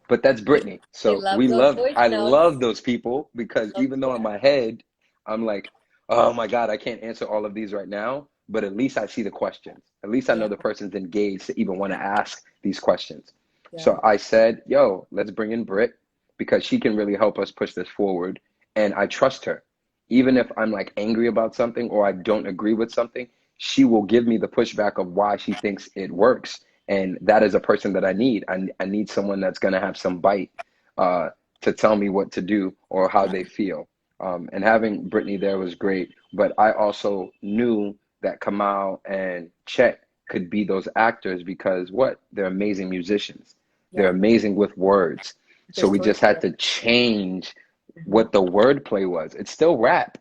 [SPEAKER 3] but that's Brittany.
[SPEAKER 1] We
[SPEAKER 3] So
[SPEAKER 1] love those voice
[SPEAKER 3] I love
[SPEAKER 1] notes.
[SPEAKER 3] those people because
[SPEAKER 1] Love
[SPEAKER 3] even
[SPEAKER 1] to
[SPEAKER 3] though in
[SPEAKER 1] hear.
[SPEAKER 3] my head, I'm like, "Oh my God, I can't answer all of these right now." But at least I see the questions. At least I know
[SPEAKER 1] Yeah.
[SPEAKER 3] the person's engaged to even want to ask these questions.
[SPEAKER 1] Yeah.
[SPEAKER 3] So I said, "Yo, let's bring in Britt because she can really help us push this forward." And I trust her. Even if I'm like angry about something or I don't agree with something, she will give me the pushback of why she thinks it works, and that is a person that I need. I need someone that's going to have some bite uh, to tell me what to do or how
[SPEAKER 1] Yeah.
[SPEAKER 3] they feel. And having Brittany there was great, but I also knew that Kamal and Chet could be those actors because what? They're amazing musicians. They're
[SPEAKER 1] Yeah.
[SPEAKER 3] amazing with words.
[SPEAKER 1] They're
[SPEAKER 3] So we just had
[SPEAKER 1] storytellers.
[SPEAKER 3] to change
[SPEAKER 1] Hmm.
[SPEAKER 3] what the wordplay was. It's still rap,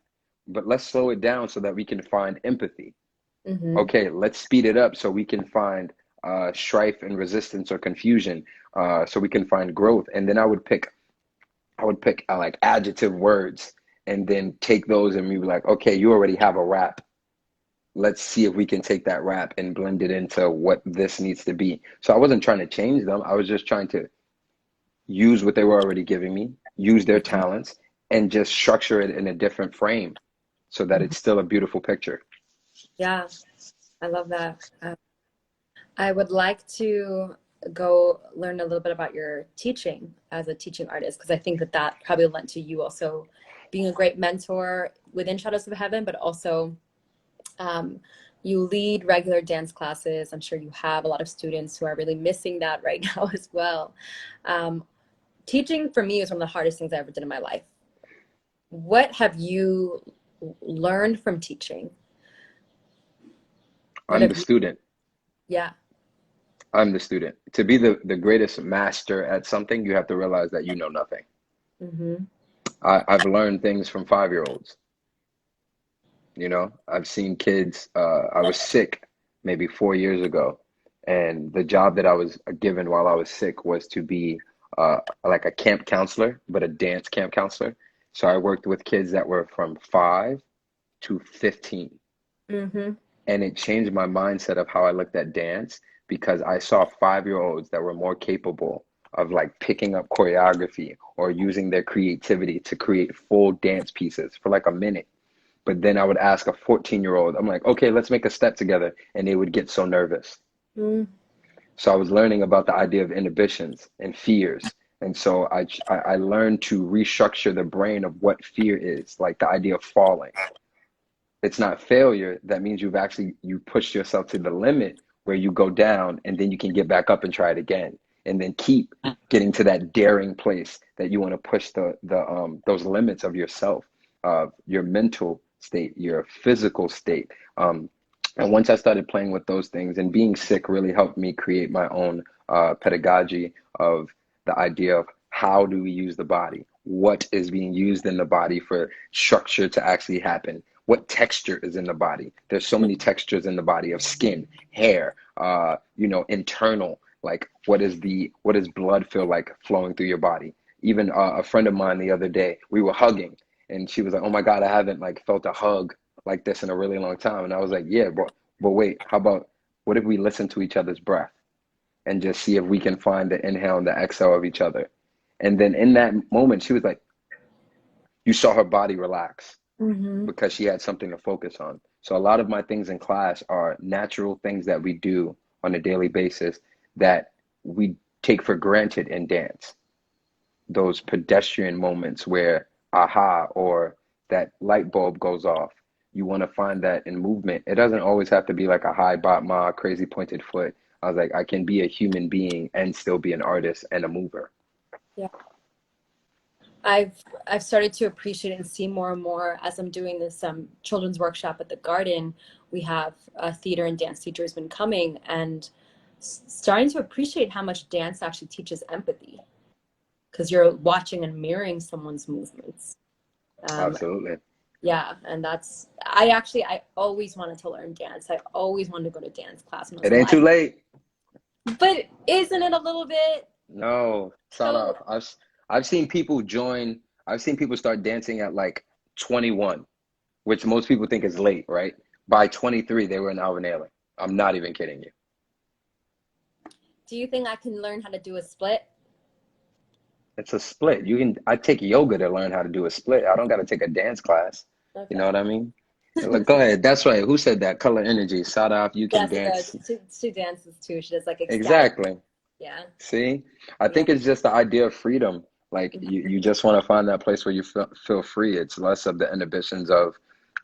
[SPEAKER 3] but let's slow it down so that we can find empathy.
[SPEAKER 1] Hmm.
[SPEAKER 3] Okay, let's speed it up so we can find strife and resistance or confusion, so we can find growth. And then I would pick like adjective words and then take those and be like, okay, you already have a rap. Let's see if we can take that rap and blend it into what this needs to be. So I wasn't trying to change them. I was just trying to use what they were already giving me, use their talents, and just structure it in a different frame so that it's still a beautiful picture.
[SPEAKER 1] Yeah, I love that. I would like to go learn a little bit about your teaching as a teaching artist, because I think that that probably lent to you also being a great mentor within Shadows of Heaven, but also you lead regular dance classes. I'm sure you have a lot of students who are really missing that right now as well. Teaching for me is one of the hardest things I ever did in my life. What have you learned from teaching? What
[SPEAKER 3] I'm
[SPEAKER 1] have
[SPEAKER 3] the
[SPEAKER 1] you,
[SPEAKER 3] student.
[SPEAKER 1] yeah.
[SPEAKER 3] I'm the student. To be the greatest master at something, you have to realize that you know nothing.
[SPEAKER 1] Mm-hmm.
[SPEAKER 3] I've learned things from 5-year-olds. You know, I've seen kids. I was sick maybe 4 years ago, and the job that I was given while I was sick was to be like a camp counselor, but a dance camp counselor. So I worked with kids that were from 5 to 15.
[SPEAKER 1] Mm-hmm.
[SPEAKER 3] And it changed my mindset of how I looked at dance because I saw 5-year-olds that were more capable of like picking up choreography or using their creativity to create full dance pieces for like a minute. But then I would ask a 14-year-old, I'm like, okay, let's make a step together. And they would get so nervous.
[SPEAKER 1] Mm-hmm.
[SPEAKER 3] So I was learning about the idea of inhibitions and fears. And so I learned to restructure the brain of what fear is, like the idea of falling. It's not failure. That means you pushed yourself to the limit where you go down and then you can get back up and try it again. And then keep getting to that daring place that you want to push the those limits of yourself, of your mental state, your physical state. And once I started playing with those things, and being sick really helped me create my own pedagogy of the idea of how do we use the body? What is being used in the body for structure to actually happen? What texture is in the body? There's so many textures in the body of skin, hair, internal, like what does blood feel like flowing through your body? Even a friend of mine the other day, we were hugging, and she was like, "Oh my God, I haven't like felt a hug like this in a really long time." And I was like, "Yeah, but wait, how about what if we listen to each other's breath and just see if we can find the inhale and the exhale of each other?" And then in that moment, she was like, you saw her body relax
[SPEAKER 1] Mm-hmm.
[SPEAKER 3] because she had something to focus on. So a lot of my things in class are natural things that we do on a daily basis that we take for granted in dance. Those pedestrian moments where aha or that light bulb goes off. You want to find that in movement. It doesn't always have to be like a high bop ma, crazy pointed foot. I was like, I can be a human being and still be an artist and a mover.
[SPEAKER 1] Yeah. I've started to appreciate and see more and more as I'm doing this children's workshop at the garden. We have a theater and dance teacher who's been coming, and starting to appreciate how much dance actually teaches empathy, because you're watching and mirroring someone's movements.
[SPEAKER 3] Absolutely.
[SPEAKER 1] Yeah, and I always wanted to learn dance. I always wanted to go to dance class when I was
[SPEAKER 3] It ain't too
[SPEAKER 1] little.
[SPEAKER 3] late.
[SPEAKER 1] But isn't it a little bit?
[SPEAKER 3] No, sound
[SPEAKER 1] So
[SPEAKER 3] off. I've seen people join. I've seen people start dancing at like 21, which most people think is late, right? By 23, they were in Alvin. I'm not even kidding you.
[SPEAKER 1] do you think I can learn how to do a split?
[SPEAKER 3] It's a split. I take yoga to learn how to do a split. I don't got to take a dance class. You know
[SPEAKER 1] Okay.
[SPEAKER 3] what I mean? Like, go ahead. That's right. Who said that? Color energy. Shout out. You can
[SPEAKER 1] Yes, it does.
[SPEAKER 3] dance.
[SPEAKER 1] She dances too. She does like ecstatic.
[SPEAKER 3] Exactly.
[SPEAKER 1] Yeah.
[SPEAKER 3] See, I
[SPEAKER 1] Yeah.
[SPEAKER 3] think it's just the idea of freedom. Like you just want to find that place where you feel free. It's less of the inhibitions of,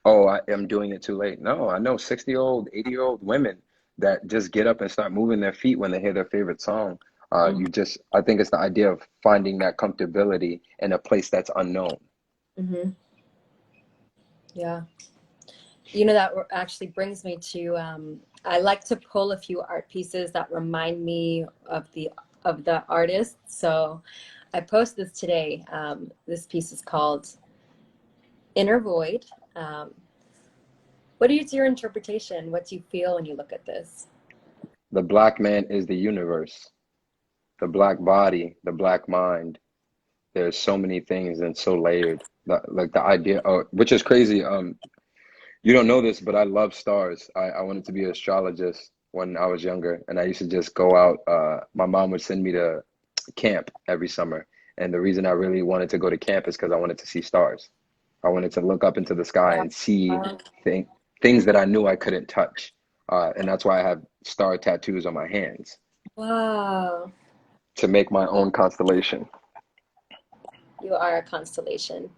[SPEAKER 3] oh, I am doing it too late. No, I know 60-year-old, 80-year-old women that just get up and start moving their feet when they hear their favorite song.
[SPEAKER 1] Mm-hmm.
[SPEAKER 3] I think it's the idea of finding that comfortability in a place that's unknown.
[SPEAKER 1] Mm-hmm. Yeah. You know, that actually brings me to, I like to pull a few art pieces that remind me of the artist. So I posted this today. This piece is called Inner Void. Um, what is your interpretation? What do you feel when you look at this?
[SPEAKER 3] The black man is the universe, the black body, the black mind. There's so many things and so layered. Like the idea, which is crazy. You don't know this, but I love stars. I wanted to be an astrologist when I was younger, and I used to just go out. My mom would send me to camp every summer. And the reason I really wanted to go to camp is because I wanted to see stars. I wanted to look up into the sky and see
[SPEAKER 1] Wow.
[SPEAKER 3] th things that I knew I couldn't touch. And that's why I have star tattoos on my hands
[SPEAKER 1] Wow.
[SPEAKER 3] to make my own constellation.
[SPEAKER 1] You are a constellation.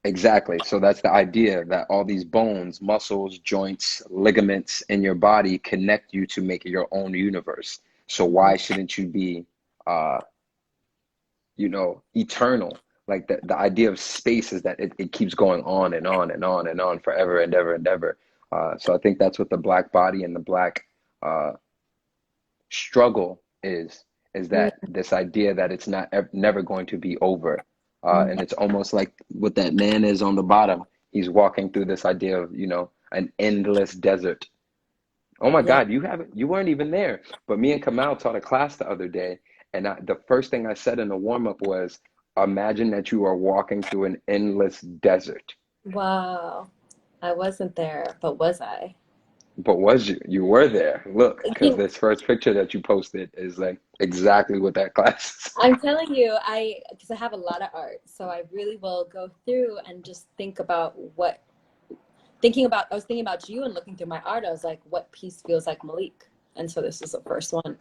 [SPEAKER 3] Exactly. So that's the idea that all these bones, muscles, joints, ligaments in your body connect you to make your own universe. So
[SPEAKER 1] Mhm.
[SPEAKER 3] why shouldn't you be, uh, eternal? Like the idea of space is that it keeps going on and on and on and on forever and ever and ever. So I think that's what the black body and the black uh, struggle is
[SPEAKER 1] Mm,
[SPEAKER 3] that this idea that it's not never going to be over. And
[SPEAKER 1] mhm.
[SPEAKER 3] it's almost like what that man is on the bottom. He's walking through this idea of, an endless desert. Oh my
[SPEAKER 1] Yeah.
[SPEAKER 3] God, you weren't even there. But me and Kamal taught a class the other day, and the first thing I said in the warm up was, imagine that you are walking through an endless desert.
[SPEAKER 1] Wow. I wasn't there, but was I?
[SPEAKER 3] But was you? You were there. Look,
[SPEAKER 1] I
[SPEAKER 3] because
[SPEAKER 1] mean,
[SPEAKER 3] this first picture that you posted is like exactly what that class is.
[SPEAKER 1] I'm telling you, because I have a lot of art, so I really will go through and just think about I was thinking about you and looking through my art. I was like, what piece feels like Maleek? And so this is the first one.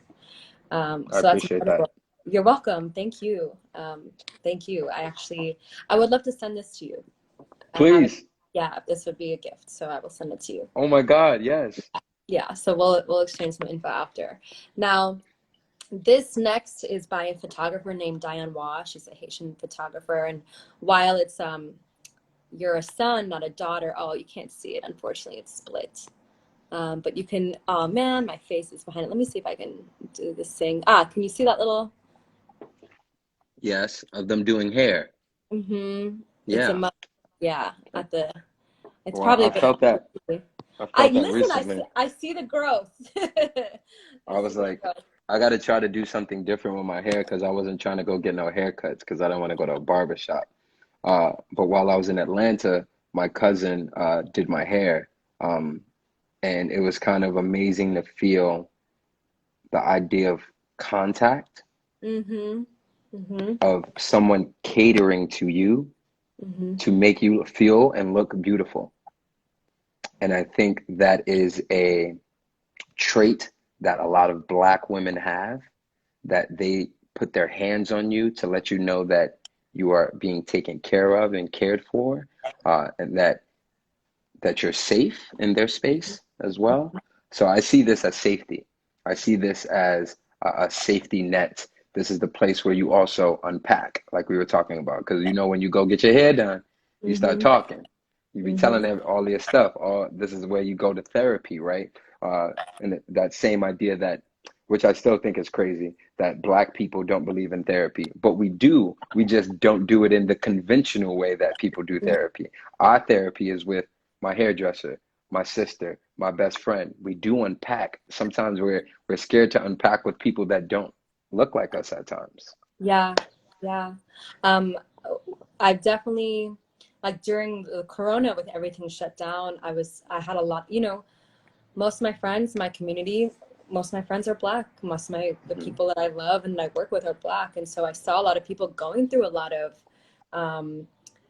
[SPEAKER 3] I
[SPEAKER 1] So that's
[SPEAKER 3] appreciate that.
[SPEAKER 1] incredible. You're welcome. Thank you. Thank you. I would love to send this to you. I have it.
[SPEAKER 3] Please.
[SPEAKER 1] Yeah, this would be a gift, so I will send it to you.
[SPEAKER 3] Oh my God, yes.
[SPEAKER 1] Yeah, so we'll exchange some info after. Now, this next is by a photographer named Diane Waugh. She's a Haitian photographer, and while it's you're a son, not a daughter. Oh, you can't see it. Unfortunately, it's split. But you can. Oh man, my face is behind it. Let me see if I can do this thing. Can you see that little?
[SPEAKER 3] Yes, of them doing hair.
[SPEAKER 1] Mm-hmm. It's a
[SPEAKER 3] Yeah.
[SPEAKER 1] yeah. At the. It's
[SPEAKER 3] Well,
[SPEAKER 1] probably a bit.
[SPEAKER 3] I
[SPEAKER 1] I
[SPEAKER 3] felt that
[SPEAKER 1] listen.
[SPEAKER 3] recently.
[SPEAKER 1] I see the growth. I
[SPEAKER 3] I
[SPEAKER 1] see
[SPEAKER 3] was
[SPEAKER 1] the
[SPEAKER 3] like,
[SPEAKER 1] growth.
[SPEAKER 3] I got to try to do something different with my hair because I wasn't trying to go get no haircuts because I don't want to go to a barber shop. But while I was in Atlanta, my cousin did my hair. Um, and it was kind of amazing to feel the idea of contact,
[SPEAKER 1] Mm-hmm. Mm-hmm.
[SPEAKER 3] of someone catering to you
[SPEAKER 1] Mm-hmm.
[SPEAKER 3] to make you feel and look beautiful. And I think that is a trait that a lot of Black women have, that they put their hands on you to let you know that you are being taken care of and cared for, and that you're safe in their space as well. So I see this as safety. I see this as a safety net. This is the place where you also unpack, like we were talking about. Because when you go get your hair done, you start
[SPEAKER 1] Mm-hmm.
[SPEAKER 3] talking. You be
[SPEAKER 1] Mm-hmm.
[SPEAKER 3] telling them all your stuff. All this is where you go to therapy, right? And that same idea that, which I still think is crazy, that Black people don't believe in therapy, but we do. We just don't do it in the conventional way that people do therapy. Our therapy is with my hairdresser, my sister, my best friend. We do unpack. Sometimes we're scared to unpack with people that don't look like us at times.
[SPEAKER 1] Yeah, yeah. Um, I've definitely like during the corona with everything shut down, I had a lot, most of my friends, my community, most of my friends are Black. Most of the
[SPEAKER 3] Hmm.
[SPEAKER 1] people that I love and I work with are Black. And so I saw a lot of people going through a lot of um,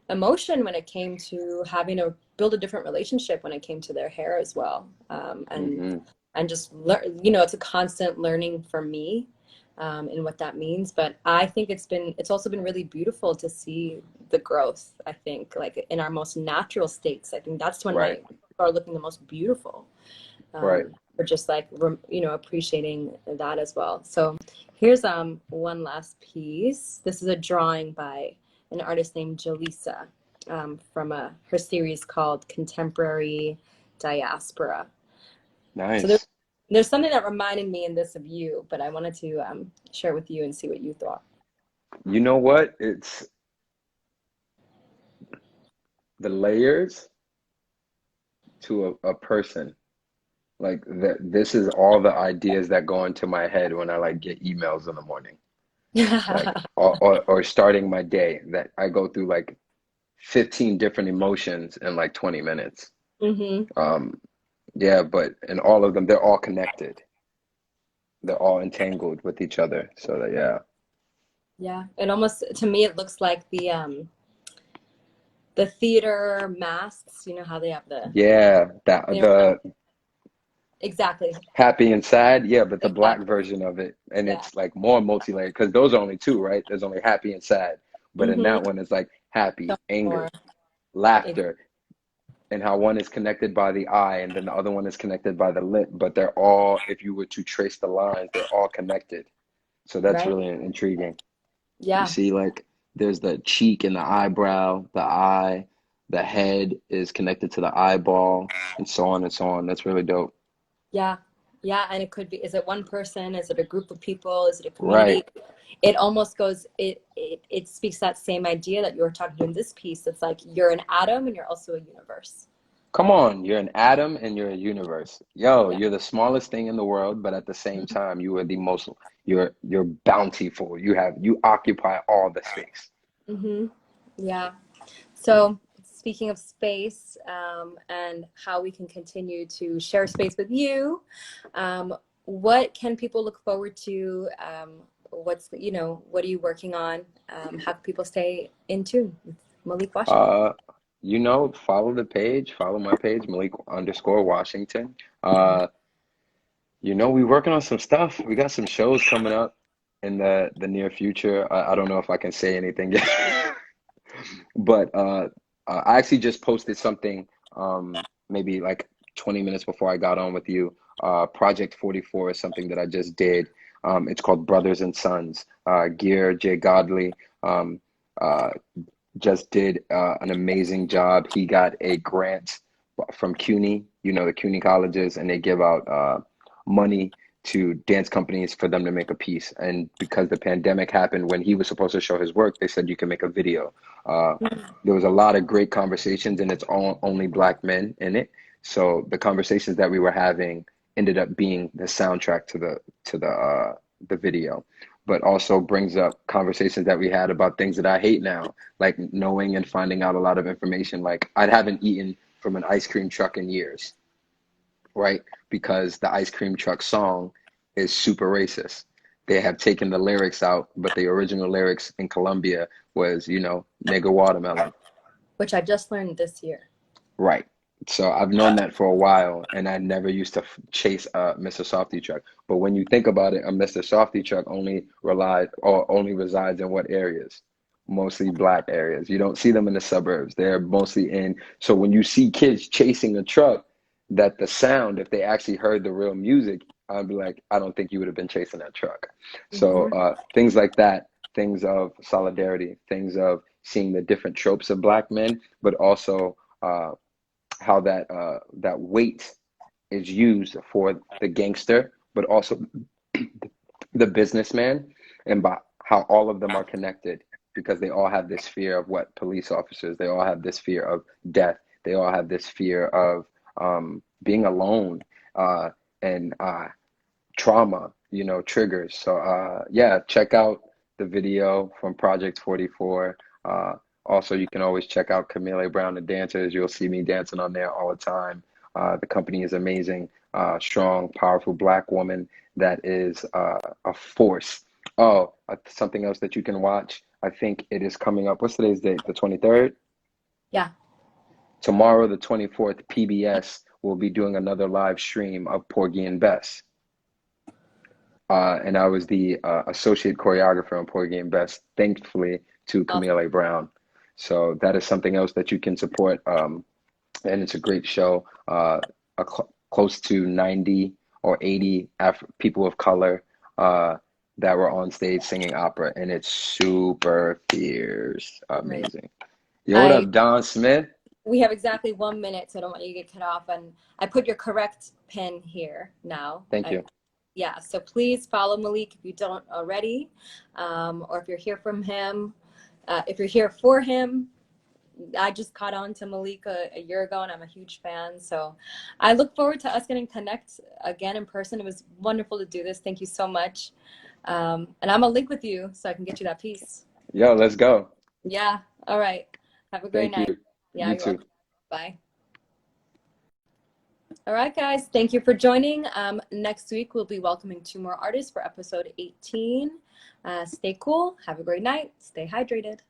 [SPEAKER 1] emotion when it came to having to build a different relationship when it came to their hair as well.
[SPEAKER 3] Hmm.
[SPEAKER 1] And just learn, it's a constant learning for me, and what that means. But I think it's also been really beautiful to see the growth. I think like in our most natural states, I think that's when
[SPEAKER 3] Right,
[SPEAKER 1] my are looking the most beautiful.
[SPEAKER 3] right.
[SPEAKER 1] But just like appreciating that as well. So here's one last piece. This is a drawing by an artist named Jaleesa, from her series called Contemporary Diaspora. So
[SPEAKER 3] Nice.
[SPEAKER 1] there's something that reminded me in this of you, but I wanted to share with you and see what you thought.
[SPEAKER 3] You know what? It's the layers to a person. Like that, this is all the ideas that go into my head when I like get emails in the morning. Like or starting my day, that I go through like 15 different emotions in like 20 minutes.
[SPEAKER 1] Hmm.
[SPEAKER 3] Um, yeah, but in all of them, they're all connected. They're all entangled with each other. So that, yeah.
[SPEAKER 1] Yeah. It almost, to me, it looks like the theater masks, you know how they have the,
[SPEAKER 3] Yeah, that
[SPEAKER 1] you know,
[SPEAKER 3] the
[SPEAKER 1] exactly.
[SPEAKER 3] happy and sad. Yeah, but the black
[SPEAKER 1] Exactly.
[SPEAKER 3] version of it, and
[SPEAKER 1] Yeah.
[SPEAKER 3] it's like more multi-layered because those are only two, right? There's only happy and sad, but in
[SPEAKER 1] Mm-hmm.
[SPEAKER 3] that one, it's like
[SPEAKER 1] So
[SPEAKER 3] happy,
[SPEAKER 1] more.
[SPEAKER 3] anger,
[SPEAKER 1] Ex-
[SPEAKER 3] laughter, and how one is connected by the eye, and then the other one is connected by the lip. But they're all, if you were to trace the lines, they're all connected. So that's
[SPEAKER 1] right?
[SPEAKER 3] really intriguing. You
[SPEAKER 1] Yeah.
[SPEAKER 3] see, like there's the cheek and the eyebrow, the eye, the head is connected to the eyeball, and so on and so on. That's really dope.
[SPEAKER 1] Yeah. Yeah. And it could be, is it one person? Is it a group of people? Is it a
[SPEAKER 3] Right.
[SPEAKER 1] community? It almost goes, it speaks that same idea that you were talking in this piece. It's like you're an atom and you're also a universe.
[SPEAKER 3] Come on, you're an atom and you're a universe. Yo,
[SPEAKER 1] Yeah.
[SPEAKER 3] you're the smallest thing in the world, but at the same time, you are the most, you're bountiful. You occupy all the space.
[SPEAKER 1] Mm-hmm. Yeah. So, speaking of space and how we can continue to share space with you, what can people look forward to? What's, you know, what are you working on? How can people stay in tune with Maleek Washington?
[SPEAKER 3] Uh, follow the page, follow my page, Maleek_Washington.
[SPEAKER 1] Mhm.
[SPEAKER 3] We working on some stuff. We got some shows coming up in the near future. I don't know if I can say anything yet. But I actually just posted something maybe like 20 minutes before I got on with you. Project 44 is something that I just did. It's called Brothers and Sons. Gear J. Godley uh, just did an amazing job. He got a grant from CUNY, the CUNY colleges, and they give out money to dance companies for them to make a piece. And because the pandemic happened when he was supposed to show his work, they said you can make a video. Uh, there was a lot of great conversations, and it's all only black men in it. So the conversations that we were having ended up being the soundtrack to the video, but also brings up conversations that we had about things that I hate now, like knowing and finding out a lot of information. Like I haven't eaten from an ice cream truck in years, right? Because the ice cream truck song is super racist. They have taken the lyrics out, but the original lyrics in Colombia was, nigga watermelon.
[SPEAKER 1] Which I just learned this year.
[SPEAKER 3] Right. So I've known that for a while, and I never used to chase a Mr. Softy truck. But when you think about it, a Mr. Softy truck only resides in what areas? Mostly black areas. You don't see them in the suburbs. They're mostly in. So when you see kids chasing a truck, that the sound, if they actually heard the real music, I'd be like, I don't think you would have been chasing that truck. So
[SPEAKER 1] Hmm.
[SPEAKER 3] things like that, things of solidarity, things of seeing the different tropes of black men, but also how that weight is used for the gangster, but also the businessman, and by how all of them are connected because they all have this fear of what police officers, they all have this fear of death, they all have this fear of being alone and trauma, triggers. So yeah, check out the video from Project 44. Also, you can always check out Camille Brown the Dancers. You'll see me dancing on there all the time. The company is amazing, strong, powerful black woman that is a force. Oh, something else that you can watch. I think it is coming up. What's today's date? The 23rd?
[SPEAKER 1] Yeah.
[SPEAKER 3] Tomorrow, the 24th, PBS will be doing another live stream of Porgy and Bess. And I was the associate choreographer on Porgy and Bess, thankfully to
[SPEAKER 1] Awesome.
[SPEAKER 3] Camille Brown. So that is something else that you can support. And it's a great show. Close to 90 or 80 people of color that were on stage singing opera, and it's super fierce,
[SPEAKER 1] Right.
[SPEAKER 3] amazing. Yo, what
[SPEAKER 1] I
[SPEAKER 3] up, Don Smith?
[SPEAKER 1] We have exactly 1 minute, so I don't want you to get cut off. And I put your correct pin here now.
[SPEAKER 3] Thank you.
[SPEAKER 1] Yeah, so please follow Maleek if you don't already, or if you're here from him, if you're here for him. I just caught on to Maleek a year ago, and I'm a huge fan. So I look forward to us getting connect again in person. It was wonderful to do this. Thank you so much. And I'm gonna link with you so I can get you that piece.
[SPEAKER 3] Yo, let's go.
[SPEAKER 1] Yeah. All right. Have a great
[SPEAKER 3] Thank
[SPEAKER 1] night.
[SPEAKER 3] you.
[SPEAKER 1] Yeah,
[SPEAKER 3] You
[SPEAKER 1] you're
[SPEAKER 3] too.
[SPEAKER 1] welcome. Bye. All right, guys. Thank you for joining. Next week, we'll be welcoming 2 more artists for episode 18. Stay cool. Have a great night. Stay hydrated.